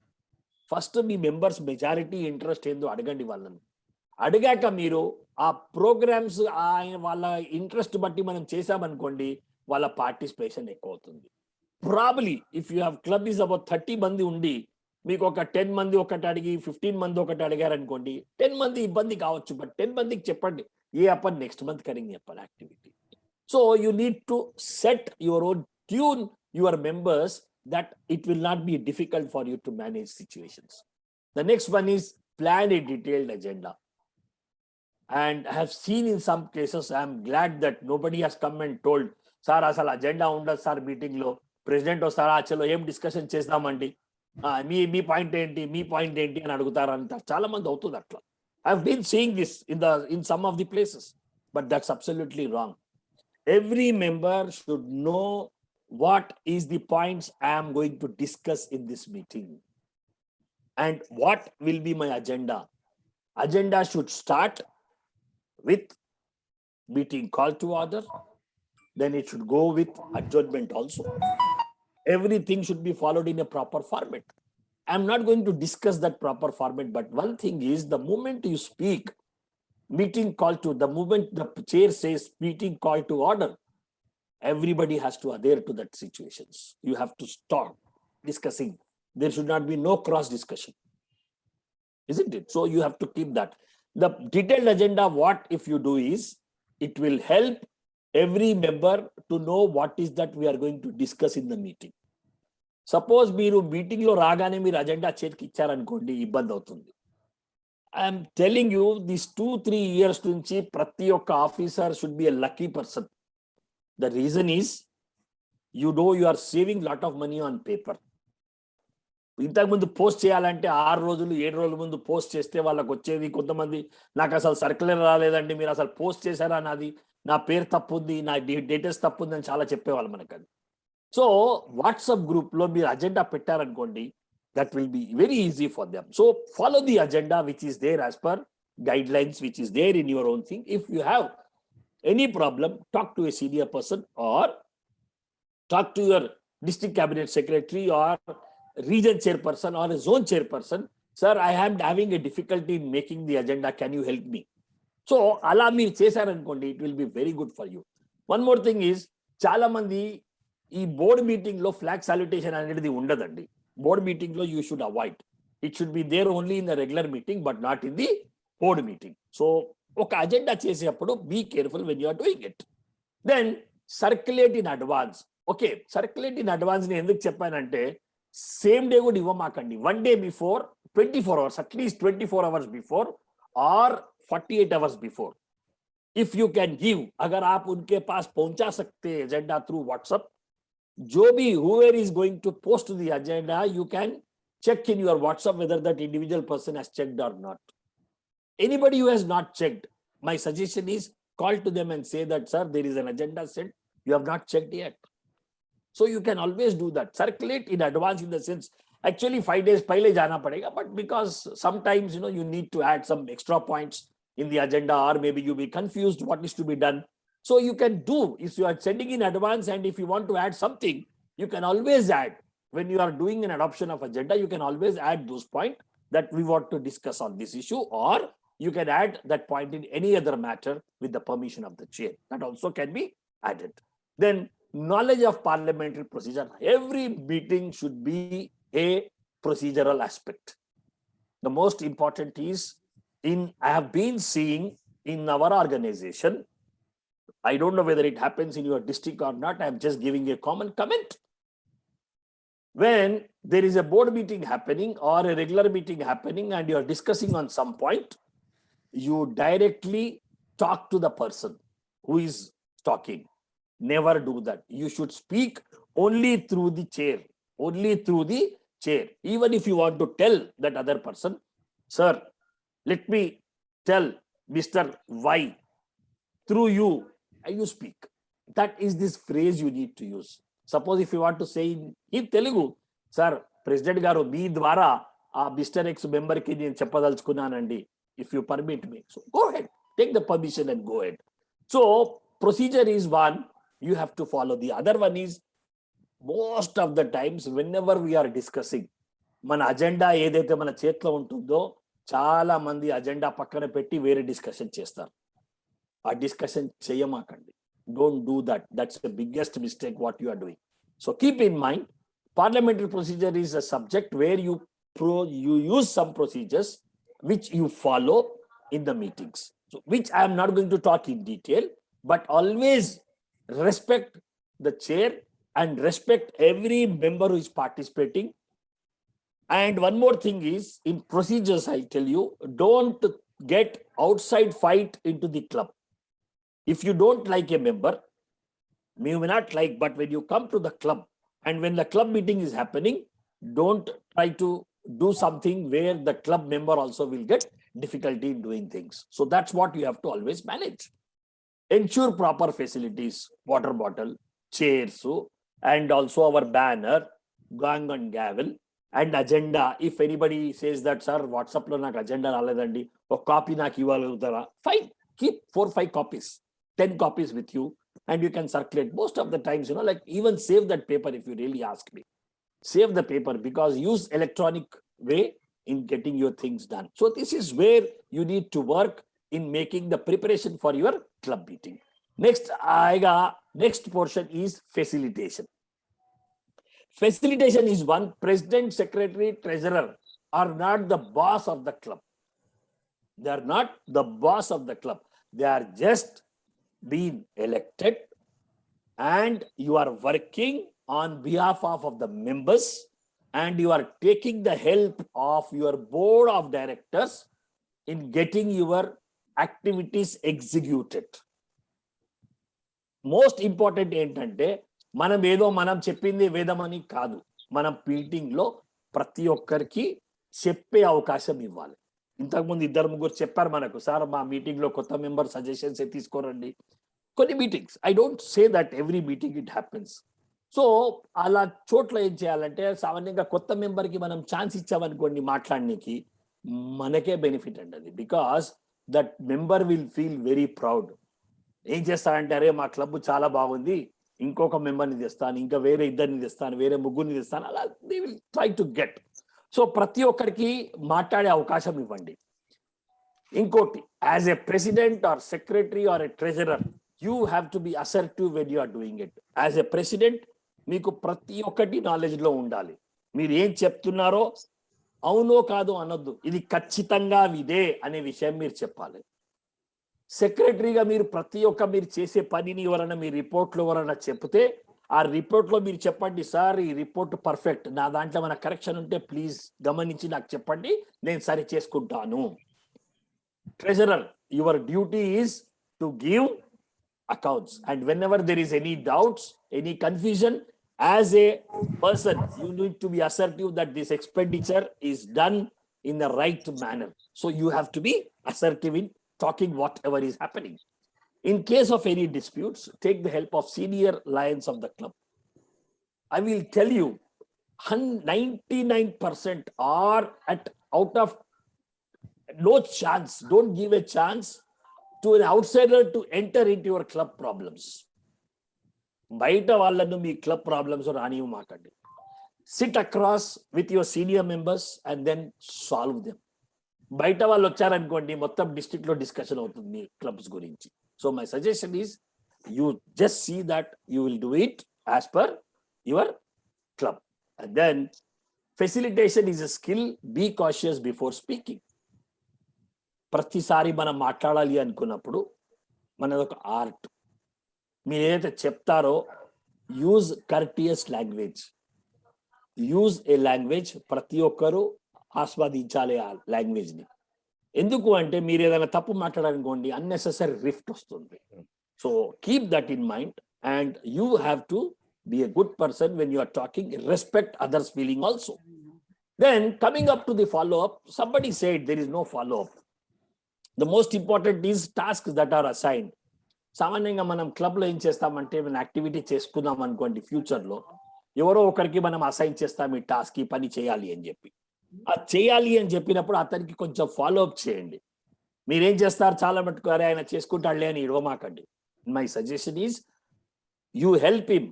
First మీ members majority interest ఏందో అడగండి వాళ్ళని. అడిగాక మీరు ఆ ప్రోగ్రామ్స్ వాళ్ళ ఇంట్రెస్ట్ బట్టి మనం చేసామనుకోండి, వాళ్ళ పార్టిసిపేషన్ ఎక్కువ అవుతుంది. Probably if you have club is about 30 మంది ఉండి మీకు ఒక 10 మంది ఒకటి అడిగి 15 మంది ఒకటి అడిగారు అనుకోండి, 10 మంది ఇబ్బంది కావచ్చు. బట్ 10 మందికి చెప్పండి ఏ अपन నెక్స్ట్ మంత్ కरेंगे अपन activity. So you need to set your own tune your members that it will not be difficult for you to manage situations. The next one is plan a detailed agenda. And I have seen in some cases, I am glad that nobody has come and told, sir asal agenda undadu sir meeting lo, president ostara chalo em discussion chesdamandi, me point ఏంటి, మీ point ఏంటి అని అడుగుతారంట. చాలా మంది అవుతుంది అట్లా. I have been seeing this in some of the places, but that's absolutely wrong. Every member should know what is the points I am going to discuss in this meeting and what will be my agenda. Agenda should start with meeting call to order, then it should go with adjournment also. Everything should be followed in a proper format. I'm not going to discuss that proper format, but one thing is, the moment you speak meeting call to, the moment the chair says meeting call to order, everybody has to adhere to that situations. You have to stop discussing. There should not be no cross discussion, isn't it? So you have to keep that. The detailed agenda, what if you do is, it will help every member to know what is that we are going to discuss in the meeting. Suppose మీరు meeting లో రాగానే మీరు agenda చేతికి ఇచ్చారనుకోండి ఇబ్బంది అవుతుంది. I'm telling you this 2-3 years నుంచి ప్రతి ఒక్క officer should be a lucky person. The reason is you know you are saving lot of money on paper. ఇంతకుముందు పోస్ట్ చేయాలంటే 6 రోజులు 7 రోజుల ముందు పోస్ట్ చేస్తే వాళ్ళకి వచ్చేది. కొంతమంది నాకు అసలు సర్క్యులర్ రాలేదండి, మీరు అసలు పోస్ట్ చేశారా, నాది నా పేరు తప్పుంది, నా డీటెయిల్స్ తప్పుంది అని చాలా చెప్పేవాళ్ళు మనకు. అది సో వాట్సాప్ గ్రూప్ లో మీరు అజెండా పెట్టారనుకోండి, that will be very easy for them. So follow the agenda which is there as per guidelines, which is there in your own thing. If you have any problem, talk to a senior person or talk to your district cabinet secretary or region chairperson or a zone chairperson. Sir, I am having a difficulty in making the agenda. Can you help me? So allow me chesarankondi, it will be very good for you. One more thing is, చాలా మంది ఈ board meeting లో flag salutation అనేది ఉండదండి. Board meeting లో you should avoid. It should be there only in the regular meeting but not in the board meeting. So ఒక agenda చేసేటప్పుడు be careful when you are doing it. Then circulate in advance. Okay, circulate in advance నేను ఎందుకు చెప్పానంటే, same day కూడా ఇవ్వమాకండి. 1 day before, 24 hours, at least 24 hours before or 48 hours before. If you can give, अगर आप उनके पास पहुंचा सकते हैं एजेंडा थ्रू व्हाट्सएप, जो भी whoever is going to post the agenda, you can check in your WhatsApp whether that individual person has checked or not. Anybody who has not checked, my suggestion is call to them and say that, sir, there is an agenda sent, you have not checked yet. So you can always do that. Circulate in advance in the sense, actually 5 days pehle jana padega, but because sometimes you need to add some extra points in the agenda, or maybe you be confused what is to be done. So you can do, if you are sending in advance and if you want to add something, you can always add. When you are doing an adoption of agenda, you can always add those points that we want to discuss on this issue, or you can add that point in any other matter with the permission of the chair. That also can be added. Then knowledge of parliamentary procedure. Every meeting should be a procedural aspect. The most important is, I have been seeing in our organization, I don't know whether it happens in your district or not, I am just giving a common comment. When there is a board meeting happening or a regular meeting happening and you are discussing on some point, you directly talk to the person who is talking. Never do that. You should speak only through the chair, only through the chair. Even if you want to tell that other person, sir, let me tell Mr. Y through you, and you speak. That is this phrase you need to use. Suppose if you want to say in Telugu, sir, President Garu, మీ ద్వారా ఆ Mr. X member కి నేను చెప్పదలుచుకున్నానండి, if you permit me. So go ahead, take the permission and go ahead. So procedure is one, you have to follow. The other one is, most of the times whenever we are discussing, మన agenda ఏదైతే మన చేతిలో ఉంటుందో, చాలా మంది agenda పక్కన పెట్టి వేరే డిస్కషన్ చేస్తారు. ఆ డిస్కషన్ చేయమాకండి. Don't do that. That's the biggest mistake what you are doing. So keep in mind, parliamentary procedure is a subject where you use some procedures which you follow in the meetings. So which I am not going to talk in detail, but always respect the chair and respect every member who is participating. And one more thing is, in procedures, I tell you, don't get outside fight into the club. If you don't like a member, you may not like, but when you come to the club and when the club meeting is happening, don't try to do something where the club member also will get difficulty in doing things. So that's what you have to always manage. Ensure proper facilities, water bottle, chairs, and also our banner, gong and gavel, and agenda. If anybody says that, sir, WhatsApp lo nak agenda raledandi, or copy nak ivalutara, fine, keep 4-5 copies, 10 copies with you, and you can circulate. Most of the times, like even save that paper if you really ask me. Save the paper, because use electronic way in getting your things done. So this is where you need to work in making the preparation for your club meeting. Next portion is facilitation. Facilitation is one. President, secretary, treasurer are not the boss of the club. They are not the boss of the club. They are just been elected and you are working on behalf of the members and you are taking the help of your board of directors in getting your activities executed. Most important ఏంటంటే మనం చెప్పింది వేదమని కాదు. మనం meeting లో ప్రతి ఒక్కరికి చెప్పే అవకాశం ఇవ్వాలి. ఇంతకుముందు 2-3 చెప్పారు మనకు, సార్ మా మీటింగ్ లో కొత్త మెంబర్ సజెషన్స్ తీసుకోరండి. కొన్ని meetings, I don't say that every meeting it happens. So అలా చోట్ల ఏం చేయాలంటే సామాన్యంగా కొత్త మెంబర్కి మనం ఛాన్స్ ఇచ్చామనుకోండి మాట్లాడడానికి, మనకే బెనిఫిట్ అండి అది. Because that member will feel very proud. ఏం చేస్తారంటే, అరే మా క్లబ్ చాలా బాగుంది, ఇంకొక మెంబర్ని తెస్తాను, ఇంకా వేరే 2 తెస్తాను, వేరే 3 తెస్తాను, అలా they will try to get. So ప్రతి ఒక్కరికి మాట్లాడే అవకాశం ఇవ్వండి. ఇంకోటి, as a president or secretary or a treasurer, you have to be assertive when you are doing it. As a president మీకు ప్రతి ఒక్కటి నాలెడ్జ్లో ఉండాలి. మీరు ఏం చెప్తున్నారో అవునో కాదో అనొద్దు, ఇది ఖచ్చితంగా ఇదే అనే విషయం మీరు చెప్పాలి. సెక్రటరీగా మీరు ప్రతి ఒక్క మీరు చేసే పనిని ఎవరైనా మీ రిపోర్ట్లో ఎవరైనా చెప్తే ఆ రిపోర్ట్లో మీరు చెప్పండి, సార్ ఈ రిపోర్ట్ పర్ఫెక్ట్, నా దాంట్లో మన కరెక్షన్ ఉంటే ప్లీజ్ గమనించి నాకు చెప్పండి, నేను సరి చేసుకుంటాను. Treasurer, your duty is to give accounts, and whenever there is any doubts, any confusion, as a person you need to be assertive that this expenditure is done in the right manner. So you have to be assertive in talking whatever is happening. In case of any disputes, take the help of senior lions of the club. I will tell you 99% are out of no chance. Don't give a chance to an outsider to enter into your club problems. బయట వాళ్ళను మీ club problems రానివ్వ మాకండి. Sit across with your senior members and then solve them. బయట వాళ్ళు వచ్చారనుకోండి, మొత్తం district లో డిస్కషన్ అవుతుంది మీ క్లబ్స్ గురించి. So my suggestion is you just see that you will do it as per your club. And then facilitation is a skill, be cautious before speaking. ప్రతిసారి మనం మాట్లాడాలి అనుకున్నప్పుడు మనది ఒక ఆర్ట్. మీరు ఏదైతే చెప్తారో use courteous language, use a language, ప్రతి ఒక్కరూ ఆస్వాదించాలి ఆ లాంగ్వేజ్ని. ఎందుకు అంటే మీరు ఏదైనా తప్పు మాట్లాడాలనుకోండి, అన్నెసెసరీ రిఫ్ట్ వస్తుంది. So keep that in mind and you have to be a good person when you are talking, respect others feeling also. Then coming up to the follow up, somebody said there is no follow up. The most important is tasks that are assigned. సామాన్యంగా మనం క్లబ్లో ఏం చేస్తామంటే, మనం activity చేసుకుందాం అనుకోండి, ఫ్యూచర్లో ఎవరో ఒకరికి మనం అసైన్ చేస్తాం ఈ టాస్క్, ఈ పని చేయాలి అని చెప్పి. ఆ చేయాలి అని చెప్పినప్పుడు అతనికి కొంచెం ఫాలో అప్ చేయండి. మీరేం చేస్తారు, చాలా మటుకు అరే ఆయన చేసుకుంటాడులే అని ఇడవమాకండి. My suggestion is you help him,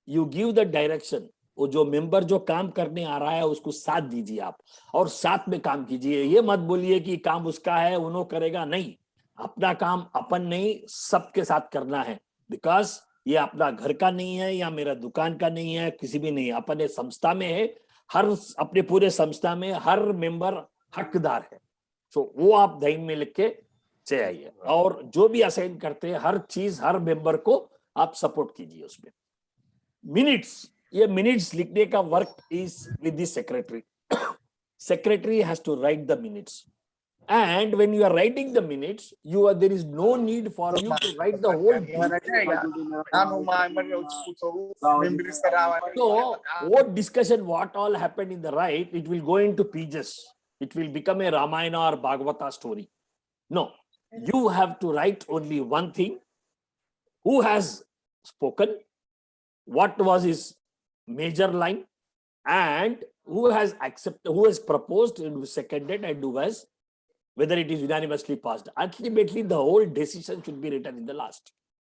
you give the direction. वो जो मेंबर जो काम करने आ रहा है उसको साथ दीजिए आप, और साथ में काम कीजिए. ये मत बोलिए कि काम उसका है उन्हों करेगा, नहीं. अपना काम अपन नहीं, सबके साथ करना है. बिकॉज ये अपना घर का नहीं है या मेरा दुकान का नहीं है, किसी भी नहीं है, अपने संस्था में है. हर अपने पूरे संस्था में हर मेंबर हकदार है. सो वो आप ध्यान में लिख के चाहिए, और जो भी असाइन करते हैं हर चीज हर मेंबर को आप सपोर्ट कीजिए उसमें. मिनट्स, ये मिनट्स लिखने का work is with the secretary. Secretary has to write the minutes, and when you are writing the minutes, there is no need for you to write the whole thing. So what discussion, what all happened in the right, it will go into pages. It will become a Ramayana or Bhagavata story. No, you have to write only one thing: who has spoken, what was his major line, and who has accepted, who has proposed, and who seconded, and who has, whether it is unanimously passed. Ultimately, the whole decision should be written in the last.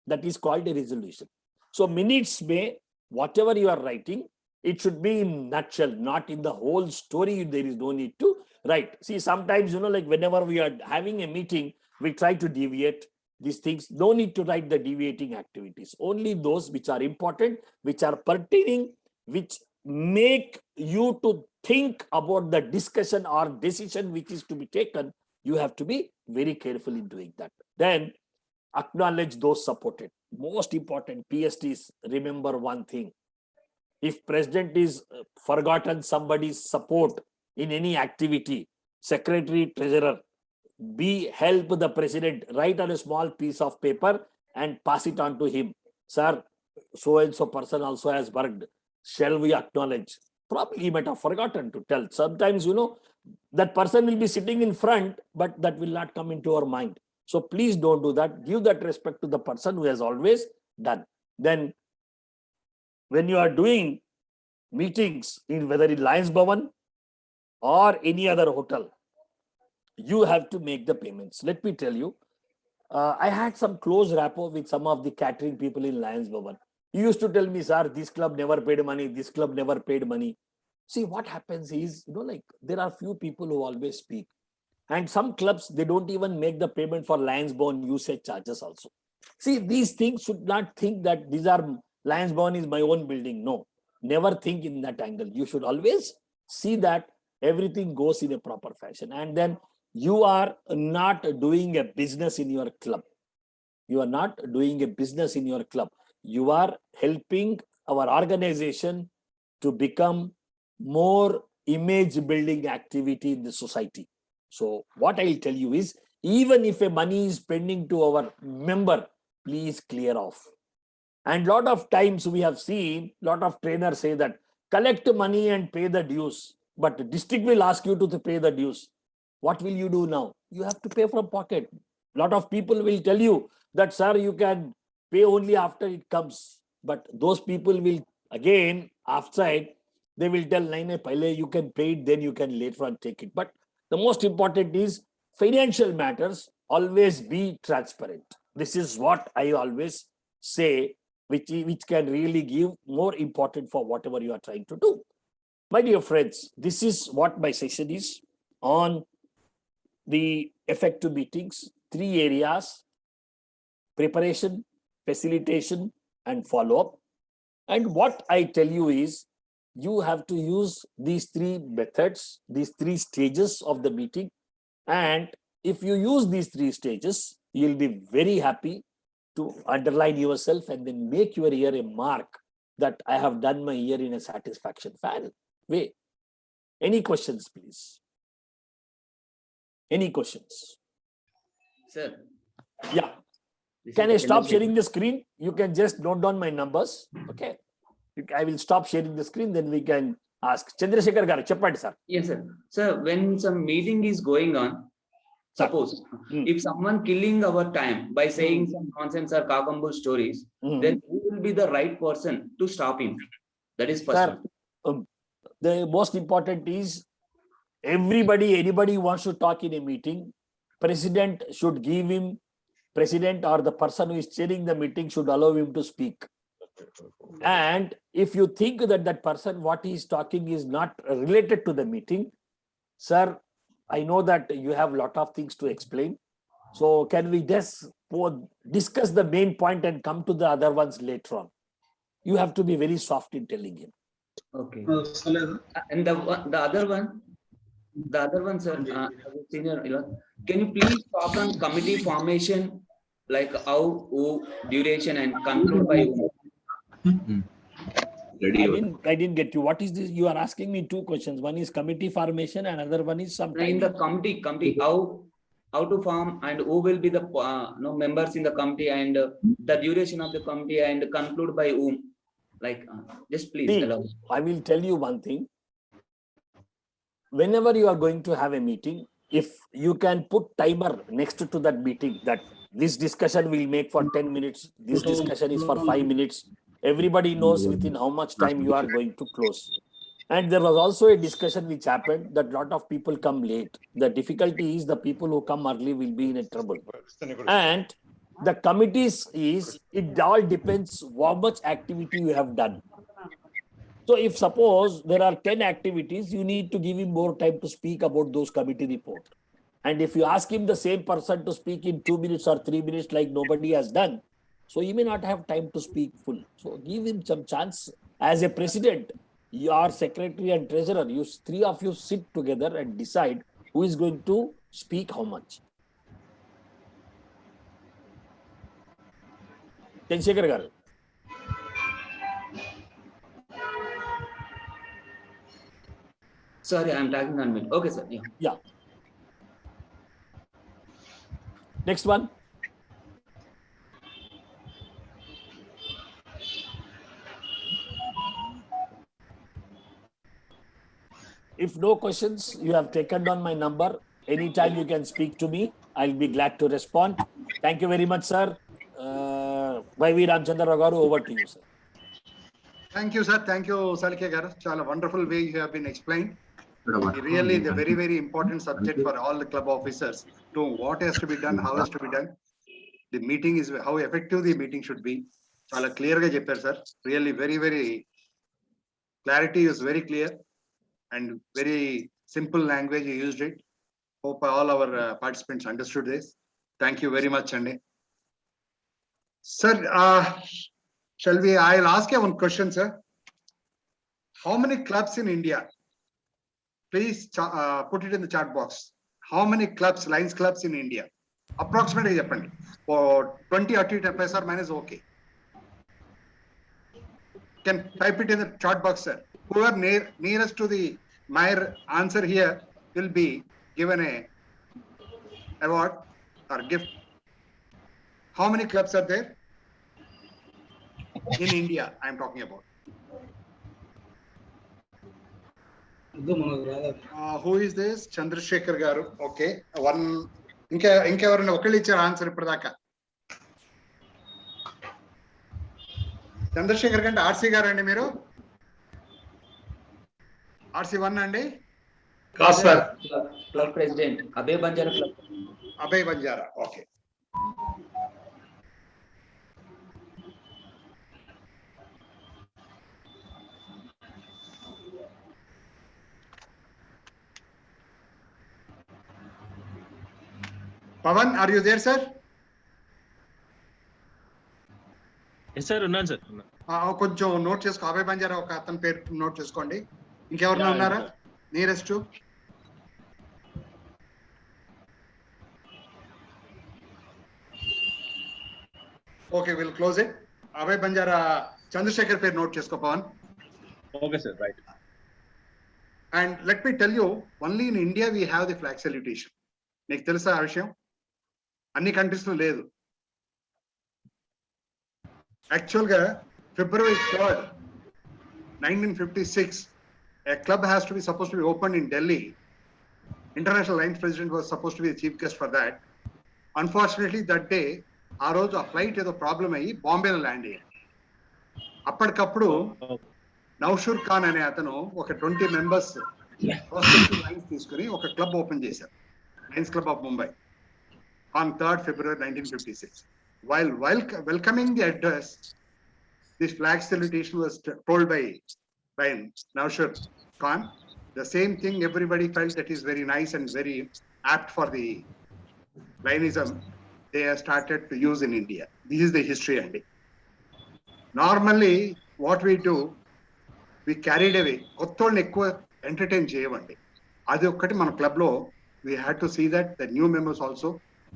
That is called a resolution. So minutes may, whatever you are writing, it should be in nutshell, not in the whole story. There is no need to write. See, sometimes, like whenever we are having a meeting, we try to deviate these things. No need to write the deviating activities. Only those which are important, which are pertaining, which make you to think about the discussion or decision which is to be taken. You have to be very careful in doing that. Then acknowledge those supported. Most important, PSTs, remember one thing. If president is forgotten somebody's support in any activity, secretary, treasurer, help the president, write on a small piece of paper and pass it on to him. Sir, so and so person also has worked. Shall we acknowledge? Probably he might have forgotten to tell. Sometimes, that person will be sitting in front, but that will not come into our mind. So please don't do that. Give that respect to the person who has always done. Then when you are doing meetings in whether in Lions Bhavan or any other hotel, you have to make the payments. Let me tell you, I had some close rapport with some of the catering people in Lions Bhavan. You used to tell me, sir, this club never paid money, this club never paid money. See, what happens is, there are few people who always speak. And some clubs, they don't even make the payment for Lions Bhavan usage charges also. See, these things should not think that these are Lions Bhavan is my own building. No, never think in that angle. You should always see that everything goes in a proper fashion. And then you are not doing a business in your club. You are not doing a business in your club. You are helping our organization to become more image building activity in the society. So what I'll tell you is, even if a money is pending to our member, please clear off. And lot of times we have seen lot of trainers say that collect money and pay the dues, but district will ask you to pay the dues. What will you do now? You have to pay from pocket. Lot of people will tell you that, sir, you can pay only after it comes. But those people will again outside, they will tell, nahin, pehle you can pay it, then you can later on take it. But the most important is financial matters, always be transparent. This is what I always say, which can really give more important for whatever you are trying to do. My dear friends, this is what my session is on the effective meetings, 3 areas: preparation, facilitation, and follow-up. And what I tell you is, you have to use these 3 methods, these 3 stages of the meeting. And if you use these 3 stages, you'll be very happy to underline yourself and then make your year a mark that I have done my year in a satisfaction way. Any questions, please? Any questions?
Sir.
Yeah. Can I stop sharing the screen? You can just note down my numbers. Okay. I will stop sharing the screen, then we can ask. Chandrasekhar garu, cheppandi sir.
Yes, sir. Sir, when some meeting is going on, suppose if someone killing our time by saying some nonsense or kakambu stories, then who will be the right person to stop him? That is first one.
The most important is, anybody who wants to talk in a meeting, president should give him, president or the person who is chairing the meeting should allow him to speak. And if you think that that person, what he is talking is not related to the meeting, sir, I know that you have a lot of things to explain. So can we just discuss the main point and come to the other ones later on? You have to be very soft in telling him.
Okay. And the other one, sir, senior, can you please talk on committee formation, like how, who, duration, and conclude by whom?
I didn't get you. What is this? You are asking me 2 questions. One is committee formation and another one is some.
In the committee, how to form and who will be the members in the committee, and the duration of the committee, and conclude by whom? Like, just please allow.
I will tell you one thing. Whenever you are going to have a meeting, if you can put timer next to that meeting, that this discussion will make for 10 minutes, this discussion is for 5 minutes, everybody knows within how much time you are going to close. And there was also a discussion which happened that a lot of people come late. The difficulty is the people who come early will be in a trouble. And the committees is, it all depends how much activity you have done. So if suppose there are 10 activities, you need to give him more time to speak about those committee reports. And if you ask him the same person to speak in 2 minutes or 3 minutes like nobody has done, so he may not have time to speak full. So give him some chance. As a president, your secretary and treasurer, you 3 of you sit together and decide who is going to speak how much. Chandrashekar garu.
Sorry, I'm talking on mute. Okay, sir.
Yeah. Next one. If no questions, you have taken down my number. Anytime you can speak to me. I'll be glad to respond. Thank you very much, sir. Y.V. Ramchandra Garu, over to you, sir.
Thank you, sir. Thank you, Salike garu. Chala wonderful way you have been explained. Really, the very, very important subject for all the club officers to what has to be done, how has to be done. The meeting is how effective the meeting should be. Chala clear ga chepparu, sir. Really, very, very clarity is very clear and very simple language you used it. Hope all our participants understood this. Thank you very much, Andy. Sir, shall we? I'll ask you one question, sir. How many clubs in India? Please put it in the chat box. How many clubs, Lions clubs in India? Approximately, for 20 or 30 plus or minus, okay. Can type it in the chat box, sir. Whoever nearest to my answer here will be given a award or gift. How many clubs are there in India? I am talking about. Who is this? Chandrasekhar garu. Okay. One. Inka evarna okallu ichcharu answer ippadaka. Chandrasekhar gante RC garu andi meeru. RC1 andi.
Yes, sir. Club president Abhay Banjara club.
Abhay Banjara. Okay. Pavan, are you there, sir?
Yes, sir. ఉన్నాను sir.
కొంచెం note చేసుకో. అభయ్ బంజారా ఒక అతని పేరు note చేసుకోండి. ఇంకెవరైనా ఉన్నారా nearest? Okay, will close it. Abhay Banjara Chandrashekar పేరు నోట్ చేసుకో Pavan.
Okay sir, right.
And let me tell you, only in India we have the flag salutation. నీకు తెలుసా ఆ విషయం? అన్ని కంట్రీస్ లో లేదు. యాక్చువల్ గా February 3rd, 1956, a club has to be supposed to be opened in Delhi. International Lions president was supposed to be the chief guest for that. Unfortunately, that day, ఆ రోజు ఆ ఫ్లైట్ ఏదో problem అయ్యి బాంబేలో land అయ్యాడు. అప్పటికప్పుడు నౌషూర్ ఖాన్ అనే అతను ఒక 20 మెంబర్స్ లైన్స్ తీసుకుని ఒక క్లబ్ ఓపెన్ చేశారు, Lions club of Mumbai, on 3rd February 1956. While welcoming the address, this flag salutation was told by Naushad Khan. The same thing everybody felt that is very nice and very apt for the Lionism. They have started to use in India. This is the history, Andy. Normally, what we do, we carried away. కొత్తోళ్ళని ఎక్కువ entertain చేయవండి. అది ఒక్కటి మన club లో we had to see that the new members also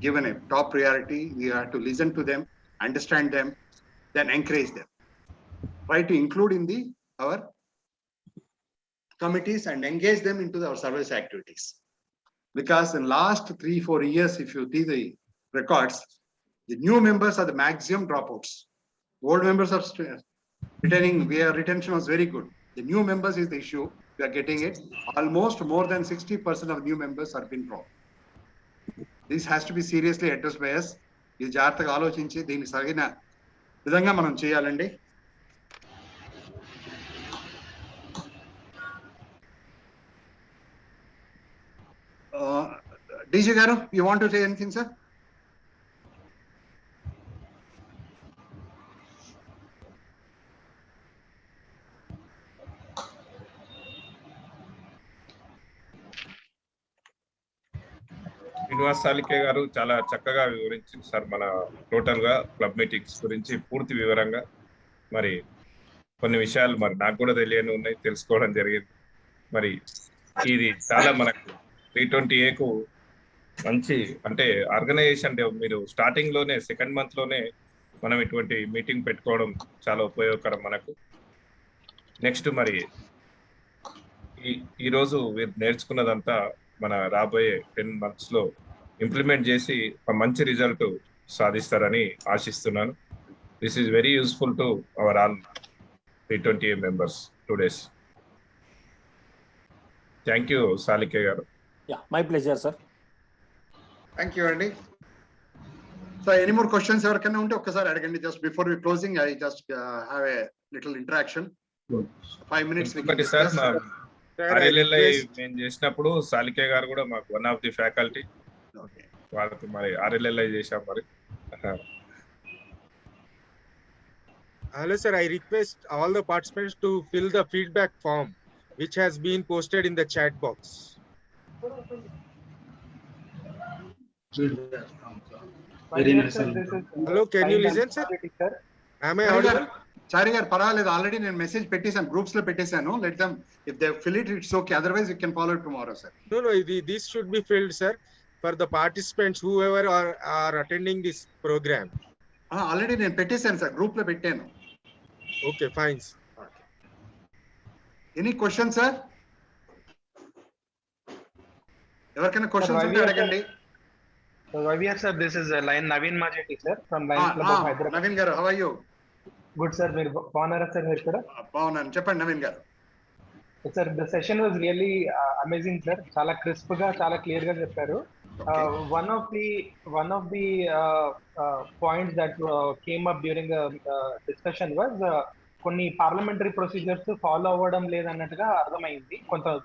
given a top priority. We have to listen to them, understand them, then encourage them. Try to include in our committees and engage them into our service activities. Because in last 3-4 years, if you see the records, the new members are the maximum dropouts. Old members are retention was very good. The new members is the issue. We are getting it. Almost more than 60% of new members are being dropped. This has to be seriously addressed by us. ఇది జాగ్రత్తగా ఆలోచించి దీనికి సరైన విధంగా మనం చేయాలండి. DG garu, you want to say anything sir?
Srinivas Salike garu చాలా చక్కగా వివరించారు సార్ మన టోటల్ గా క్లబ్ మీటింగ్స్ గురించి పూర్తి వివరంగా. మరి కొన్ని విషయాలు మరి నాకు కూడా తెలియని ఉన్నాయి, తెలుసుకోవడం జరిగింది. మరి ఇది చాలా మనకు 320A మంచి అంటే ఆర్గనైజేషన్. మీరు స్టార్టింగ్ లోనే 2nd month లోనే మనం ఇటువంటి మీటింగ్ పెట్టుకోవడం చాలా ఉపయోగకరం మనకు. నెక్స్ట్ మరి ఈరోజు మీరు నేర్చుకున్నదంతా మన రాబోయే 10 months లో ఇంప్లిమెంట్ చేసి ఒక మంచి రిజల్ట్ సాధిస్తారని ఆశిస్తున్నాను. This is very useful to our all 320A members today's. Thank you Salike garu.
My pleasure sir.
Thank you అండి. సో ఎనీ మోర్ క్వశ్చన్స్ ఎవరికైనా ఉంటే ఒక్కసారి అడగండి. Just before we closing I just have a little interaction. 5 minutes.
ఒకటి sir, RLLI మేము చేసినప్పుడు సాలికే గారు కూడా మాకు వన్ ఆఫ్ ది ఫ్యాకల్టీ. వాళ్ళకి మరి RLLI చేశాం మరి.
Hello sir, I request all the participants to fill the feedback form which has been posted in the chat box. Hello, can you listen sir? Am I audible?
చారి గారు పర్వాలేదు, already నేను message పెట్టేశాను, groups లో పెట్టేశాను. Let them if they fill it it's okay, otherwise you can follow tomorrow sir.
No, this should be filled sir for the participants whoever are attending this program.
Already నేను పెట్టేశాను sir, group లో పెట్టాను.
Okay, fine.
Any question sir? ఎవరికైనా questions ఉంటే అడగండి.
YVR sir, this is Lion Naveen Majeti sir from Lions Club of Hyderabad.
Naveen garu, how are you?
Good sir, మీరు బాగున్నారా sir? మీరు కూడా
బాగున్నాను. చెప్పండి Naveen garu.
Sir, the session was really amazing sir. చాలా క్రిస్ప్ గా, చాలా క్లియర్ గా చెప్పారు. One of the points that came up during discussion was కొన్ని పార్లమెంటరీ ప్రొసీజర్స్ ఫాలో అవ్వడం లేదన్నట్టుగా అర్థమైంది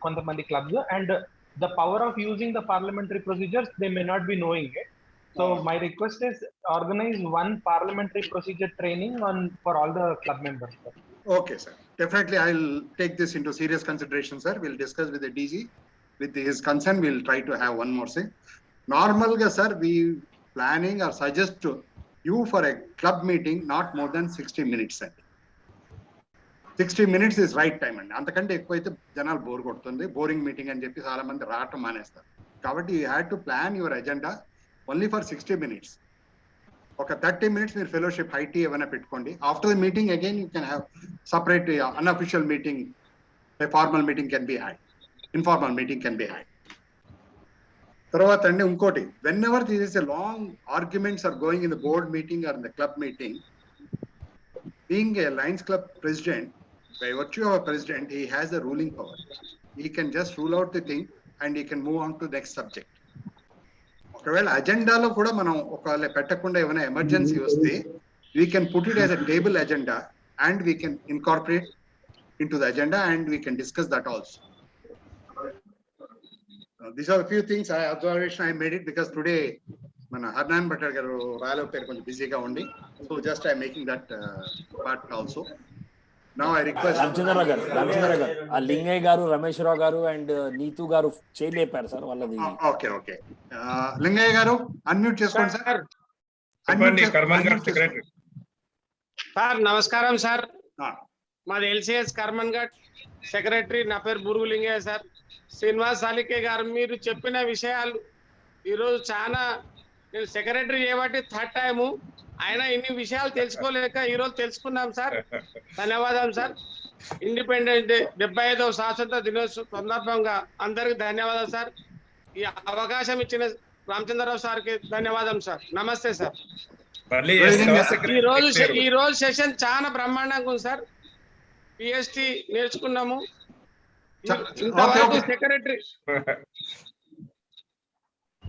కొంతమంది clubs. And the power of using the parliamentary procedures they may not be knowing it. So my request is organize one parliamentary procedure training for all the club members. Sir.
Okay, sir. Definitely, I'll take this into serious consideration, sir. We'll discuss with the DG. With his consent, we'll try to have one more thing. Normal, sir, we planning or suggest to you for a club meeting not more than 60 minutes. 60 minutes is right time and అంతకంటే ఎక్కువైతే జనాలు bore కొడుతుంది. Boring meeting అని చెప్పి చాలా మంది రావటం మానేస్తారు. కాబట్టి you had to plan your agenda only for 60 minutes. ఒక 30 minutes మీరు ఫెలోషిప్ హైటీ ఏమైనా పెట్టుకోండి. After the meeting again you can have separate unofficial meeting. A formal meeting can be had, informal meeting can be had. తర్వాత అండి ఇంకోటి, whenever this is a long arguments are going in the board meeting or in the club meeting, being a Lions club president, by virtue of a president, he has the ruling power. He can just rule out the thing and he can move on to the next subject. ఒకవేళ అజెండాలో కూడా మనం ఒకవేళ పెట్టకుండా ఏమైనా emergency వస్తే we can put it as a table agenda and we can incorporate into the agenda and we can discuss that also. These are few things observation I made it because today మన హర్నాన్ భట్టర్ గారు రాయలో పేరు కొంచెం బిజీగా ఉండి, so just I making that part also. Now I request
Ramachandrarao garu, ఆ Lingaiah garu, Rameshwararao garu and Neetu garu చేయలేపారు sir వాళ్ళది.
Okay okay, Lingaiah గారు అన్మ్యూట్ చేసుకోండి సార్.
సార్ నమస్కారం సార్, మాది LCS కర్మన్ ఘట్ సెక్రటరీ, నా పేరు బురుగు లింగయ్య సార్. శ్రీనివాస్ సాలికే గారు మీరు చెప్పిన విషయాలు ఈరోజు చాలా, నేను సెక్రటరీ చేయబట్టి 3rd టైము, అయినా ఇన్ని విషయాలు తెలుసుకోలేక ఈరోజు తెలుసుకున్నాం సార్. ధన్యవాదాలు సార్. ఇండిపెండెన్స్ డే 75వ స్వాతంత్ర దినోత్సవం సందర్భంగా అందరికి ధన్యవాదాలు సార్. ఈ అవకాశం ఇచ్చిన రామచంద్రరావు సార్కి ధన్యవాదం సార్. నమస్తే సార్. ఈ రోజు సెషన్ చాలా బ్రహ్మాండంగా ఉంది సార్. PST నేర్చుకున్నాము. ఇంతవరకు secretary.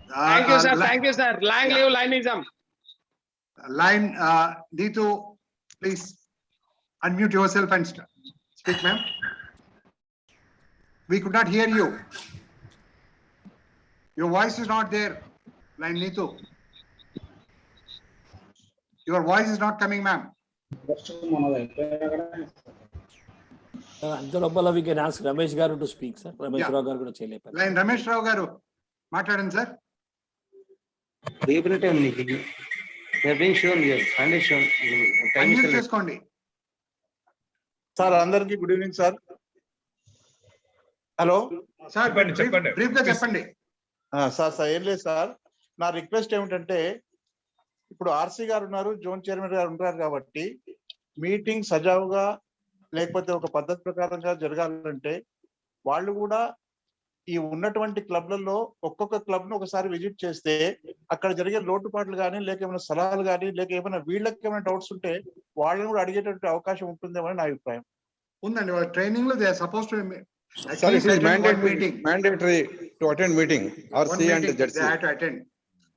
Thank you sir, thank you sir. Long live లైనిజం.
Line, Neetu, please unmute yourself and speak, ma'am. We could not hear you. Your voice is not there, Line Neetu. Your voice is not coming, ma'am.
అంతలోపల we can ask Ramesh గారు to speak, sir. Ramesh Rao గారు కూడా చేయలేపారు.
Line Ramesh Rao గారు మాట్లాడండి sir. చేసుకోండి
sir. అందరికి good evening sir. Hello
sir, brief గా చెప్పండి
sir. ఏం లేదు సార్, నా రిక్వెస్ట్ ఏమిటంటే ఇప్పుడు ఆర్సీ గారు ఉన్నారు, జోన్ చైర్మన్ గారు ఉన్నారు కాబట్టి మీటింగ్ సజావుగా లేకపోతే ఒక పద్ధతి ప్రకారంగా జరగాలంటే వాళ్ళు కూడా ఈ ఉన్నటువంటి క్లబ్లలో ఒక్కొక్క క్లబ్ ను ఒకసారి విజిట్ చేస్తే అక్కడ జరిగే లోటుపాట్లు కానీ లేక ఏమైనా సలహాలు కానీ లేక ఏమైనా వీళ్ళకి ఏమైనా డౌట్స్ ఉంటే వాళ్ళని కూడా అడిగేటువంటి అవకాశం ఉంటుందేమో అని నా అభిప్రాయం.
ఉందండి, వాళ్ళ ట్రైనింగ్ లో they are suppose to
Sir, it is mandatory to attend meeting, RC and ZC.
Attend.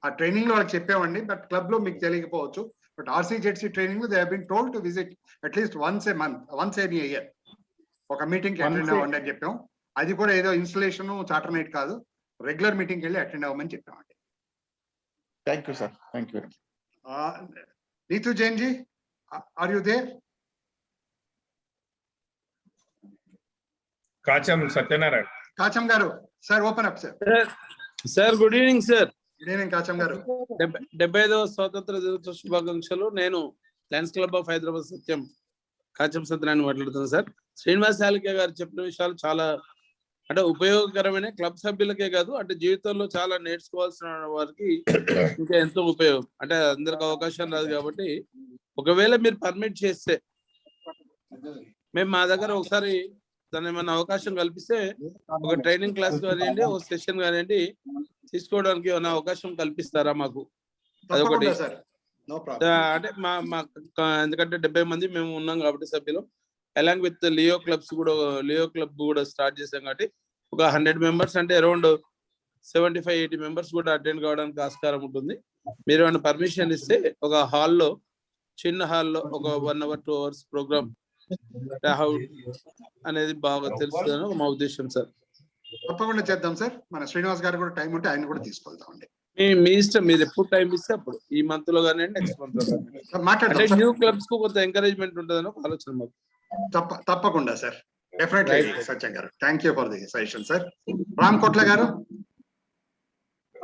ఆ ట్రైనింగ్ లో వాళ్ళకి చెప్పామండి, బట్ క్లబ్ లో మీకు తెలియకపోవచ్చు. బట్ ఆర్సీ జెడ్సీ ట్రైనింగ్ లో they have been told to visit at least once a month, once an year ఒక meeting కి అటెండ్ అవ్వండి అని చెప్పాం. అది కూడా ఏదో ఇన్స్టలేషన్ చార్టర్ నైట్ కాదు, రెగ్యులర్ మీటింగ్ వెళ్ళి అటెండ్ అవ్వమని చెప్పామండి.
Thank you sir, thank you.
Neetu Jain ji, are you there?
Kacham Satyanarayana.
Kacham garu, sir open up sir.
Sir good evening sir.
Good evening Kacham గారు.
75వ స్వాతంత్ర దినోత్సవ శుభాకాంక్షలు. నేను లయన్స్ క్లబ్ ఆఫ్ హైదరాబాద్ సత్యం కాచం సత్యనారాయణ మాట్లాడుతున్నాను సార్. శ్రీనివాస్ సాలికే గారు చెప్పిన విషయాలు చాలా అంటే ఉపయోగకరమైన, క్లబ్ సభ్యులకే కాదు అంటే జీవితంలో చాలా నేర్చుకోవాల్సిన వారికి ఇంకా ఎంతో ఉపయోగం. అంటే అందరికి అవకాశం రాదు కాబట్టి ఒకవేళ మీరు పర్మిట్ చేస్తే మేము మా దగ్గర ఒకసారి దాని ఏమైనా అవకాశం కల్పిస్తే ఒక ట్రైనింగ్ క్లాస్ కానివ్వండి, ఒక సెషన్ కానివ్వండి తీసుకోవడానికి ఏమైనా అవకాశం కల్పిస్తారా మాకు? అదొకటి. అంటే మా ఎందుకంటే 70 మంది మేము ఉన్నాం కాబట్టి సభ్యులు, అలాంగ్ విత్ లియో క్లబ్స్ కూడా, లియో క్లబ్ కూడా స్టార్ట్ చేసాం కాబట్టి ఒక 100 మెంబర్స్ అంటే అరౌండ్ 75-80 మెంబర్స్ కూడా అటెండ్ కావడానికి ఆస్కారం ఉంటుంది. మీరు ఏమైనా పర్మిషన్ ఇస్తే ఒక హాల్లో, చిన్న హాల్లో ఒక 1 hour 2 hours ప్రోగ్రామ్ అనేది బాగా తెలుస్తుందని మా ఉద్దేశం సార్.
తప్పకుండా చేద్దాం సార్. మన శ్రీనివాస్ గారు కూడా టైం ఉంటే ఆయన కూడా తీసుకెళ్తామండి.
మీ ఇష్టం, మీరు ఎప్పుడు టైం ఇస్తే అప్పుడు, ఈ మంత్ లో కానీ నెక్స్ట్ మంత్ లో కానీ. న్యూ క్లబ్స్ కు కొంత ఎంకరేజ్మెంట్ ఉంటుందని ఒక ఆలోచన మాకు.
తప్పకుండా సార్, డెఫినెట్లీ సత్యం గారు. Thank you for the suggestion sir. Ram కోట్ల గారు,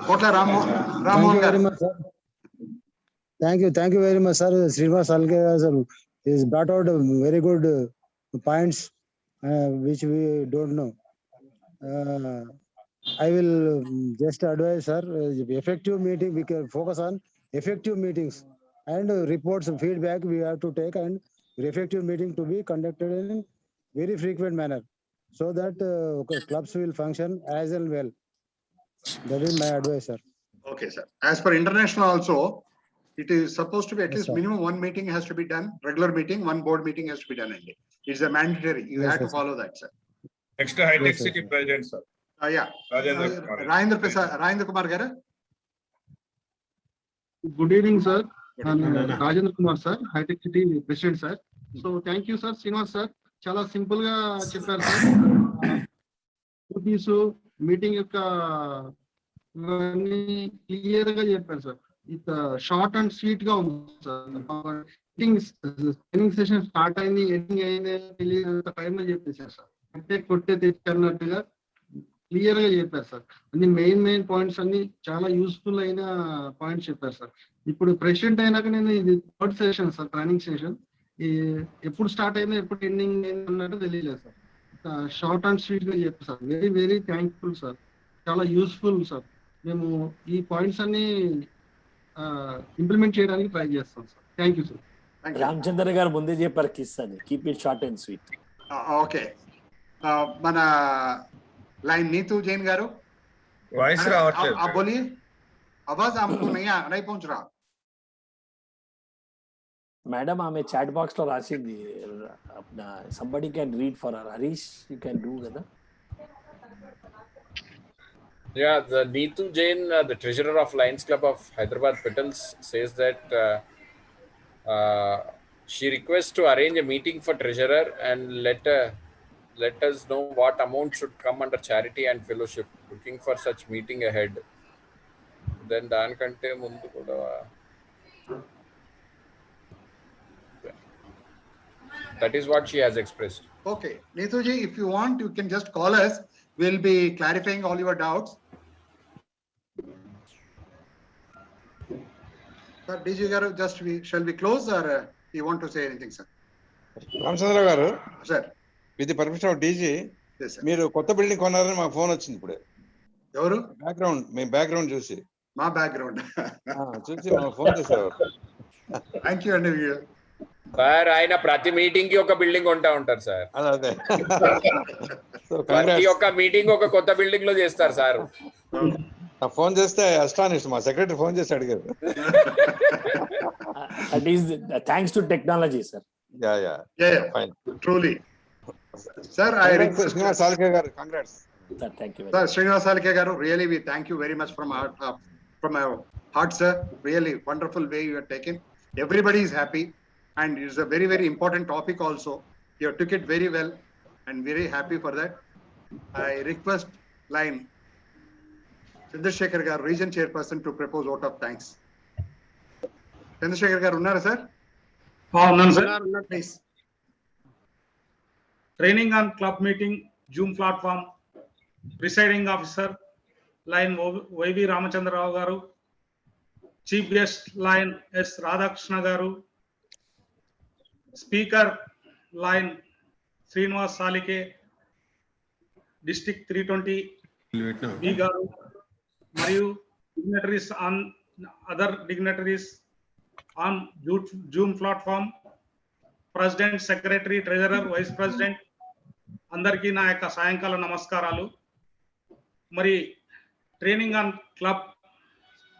కోట్ల రామ్మోహన్ గారు.
Thank you very much, sir. Srinivas Salke sir is brought out very good points which we don't know. I will just advise, sir, effective meeting. We can focus on effective meetings and reports and feedback we have to take, and effective meeting to be conducted in very frequent manner, so that clubs will function as and well. That is my advice, sir.
Okay, sir. As per international also, it is supposed to be at least minimum 1 meeting has to be done, regular meeting, 1 board meeting has to be done. It's a mandatory. You have to follow that, sir.
Next High Tech City President, sir.
Yeah. Rajendra Kumar garu.
Good evening, sir. Rajendra Kumar, sir, High Tech City President, sir. So thank you, sir. Srinivas, sir. Chala simple ga chepparu, sir. This meeting యొక్క clear గా చెప్పారు sir. It short and sweet గా ఉంది sir. Training session start అయింది, ending అయింది తెలియనంత time లో చెప్పేశారు సార్. అంటే కొట్టే తెచ్చుకున్నట్టుగా క్లియర్ గా చెప్పారు సార్. అన్ని మెయిన్ పాయింట్స్ అన్ని చాలా యూస్ఫుల్ అయిన పాయింట్స్ చెప్పారు సార్. ఇప్పుడు ప్రెసిడెంట్ అయినాక నేను ఇది 3rd session sir, training session. ఎప్పుడు స్టార్ట్ అయిందో ఎప్పుడు ఎండింగ్ అయిందో అన్నట్టు తెలియలేదు సార్. షార్ట్ అండ్ స్వీట్ గా చెప్పారు sir. Very very thankful sir. చాలా యూస్ఫుల్ సార్. మేము ఈ పాయింట్స్ అన్ని ఇంప్లిమెంట్ చేయడానికి ట్రై చేస్తాం sir. Thank you sir.
Ramachandra garu ముందే చెప్పారు కిస్సాని, keep it short and sweet.
Okay, మన लाइन नीतू जैन गारू
वॉइस रावट्లేదు.
आप बोलिए, आवाज आपको नहीं पहुंच रहा.
मैडम आमे चैट बॉक्स లో రాసింది, अपना somebody can read for her. Harish, you can do కదా.
Yeah, the Neetu Jain, the treasurer of Lions Club of Hyderabad Petals, says that she requests to arrange a meeting for treasurer and let us know what amount should come under charity and fellowship. Looking for such meeting ahead. Then దానికంటే ముందు కూడా that is what she has expressed.
Okay, Neetu ji, if you want, you can just call us. We'll be clarifying all your doubts. Sir, DG garu, just shall we close or you want to say anything, sir?
Ramachandra గారు,
sir,
with the permission of DG, మీరు కొత్త building కొన్నారని మాకు phone వచ్చింది ఇప్పుడే.
ఎవరు?
Background, మేము background చూసి
మా బ్యాక్గ్రౌండ్.
చూసి ఫోన్ చేసేవారు.
థ్యాంక్ యూ అండి.
సార్ ఆయన ప్రతి మీటింగ్ కి ఒక బిల్డింగ్ కొంటా ఉంటారు సార్.
అదే
ప్రతి ఒక్క మీటింగ్ ఒక కొత్త బిల్డింగ్ లో చేస్తారు సార్.
ఫోన్ చేస్తే అస్టానిష్ మా సెక్రటరీ ఫోన్ చేసి అడిగారు.
That is thanks to technology, sir.
Yeah. Fine.
Truly. Sir, I request
Srinivas Salke garu, congrats.
Sir, thank you.
Sir, Srinivas Salke garu, really we thank you very much from our heart, sir. Really wonderful way you have taken. Everybody is happy, and it's a very, very important topic also. You took it very well, and very happy for that. I request line Chandrasekhar garu, region chairperson, to propose vote of thanks. Chandrasekhar garu unnara sir?
ఉన్నాను sir.
Please.
Training on club meeting zoom platform presiding officer Lion YV Ramachandrarao garu, chief guest Lion S Radhakrishna garu, speaker Lion Srinivas Salike, district 320 B garu, మరియు dignitaries on other dignitaries on zoom platform, president, secretary, treasurer, vice president అందరికీ నా యొక్క సాయంకాల నమస్కారాలు. మరి training on club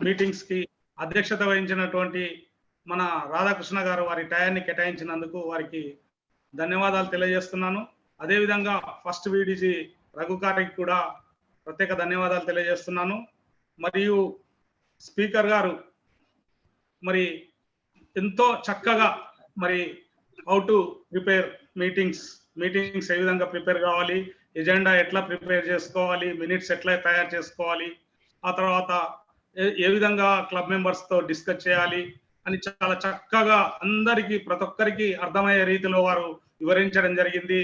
meetings కి అధ్యక్షత వహించినటువంటి మన రాధాకృష్ణ గారు వారి టయాన్ని కేటాయించినందుకు వారికి ధన్యవాదాలు తెలియజేస్తున్నాను. అదేవిధంగా ఫస్ట్ వీడిజి రఘు గారికి కూడా ప్రత్యేక ధన్యవాదాలు తెలియజేస్తున్నాను. మరియు స్పీకర్ గారు మరి ఎంతో చక్కగా మరి హౌ టు ప్రిపేర్ మీటింగ్స్ ఏ విధంగా ప్రిపేర్ కావాలి, ఎజెండా ఎట్లా ప్రిపేర్ చేసుకోవాలి, మినిట్స్ ఎట్లా తయారు చేసుకోవాలి, ఆ తర్వాత ఏ విధంగా క్లబ్ మెంబర్స్ తో డిస్కస్ చేయాలి అని చాలా చక్కగా అందరికీ ప్రతి ఒక్కరికి అర్థమయ్యే రీతిలో వారు వివరించడం జరిగింది.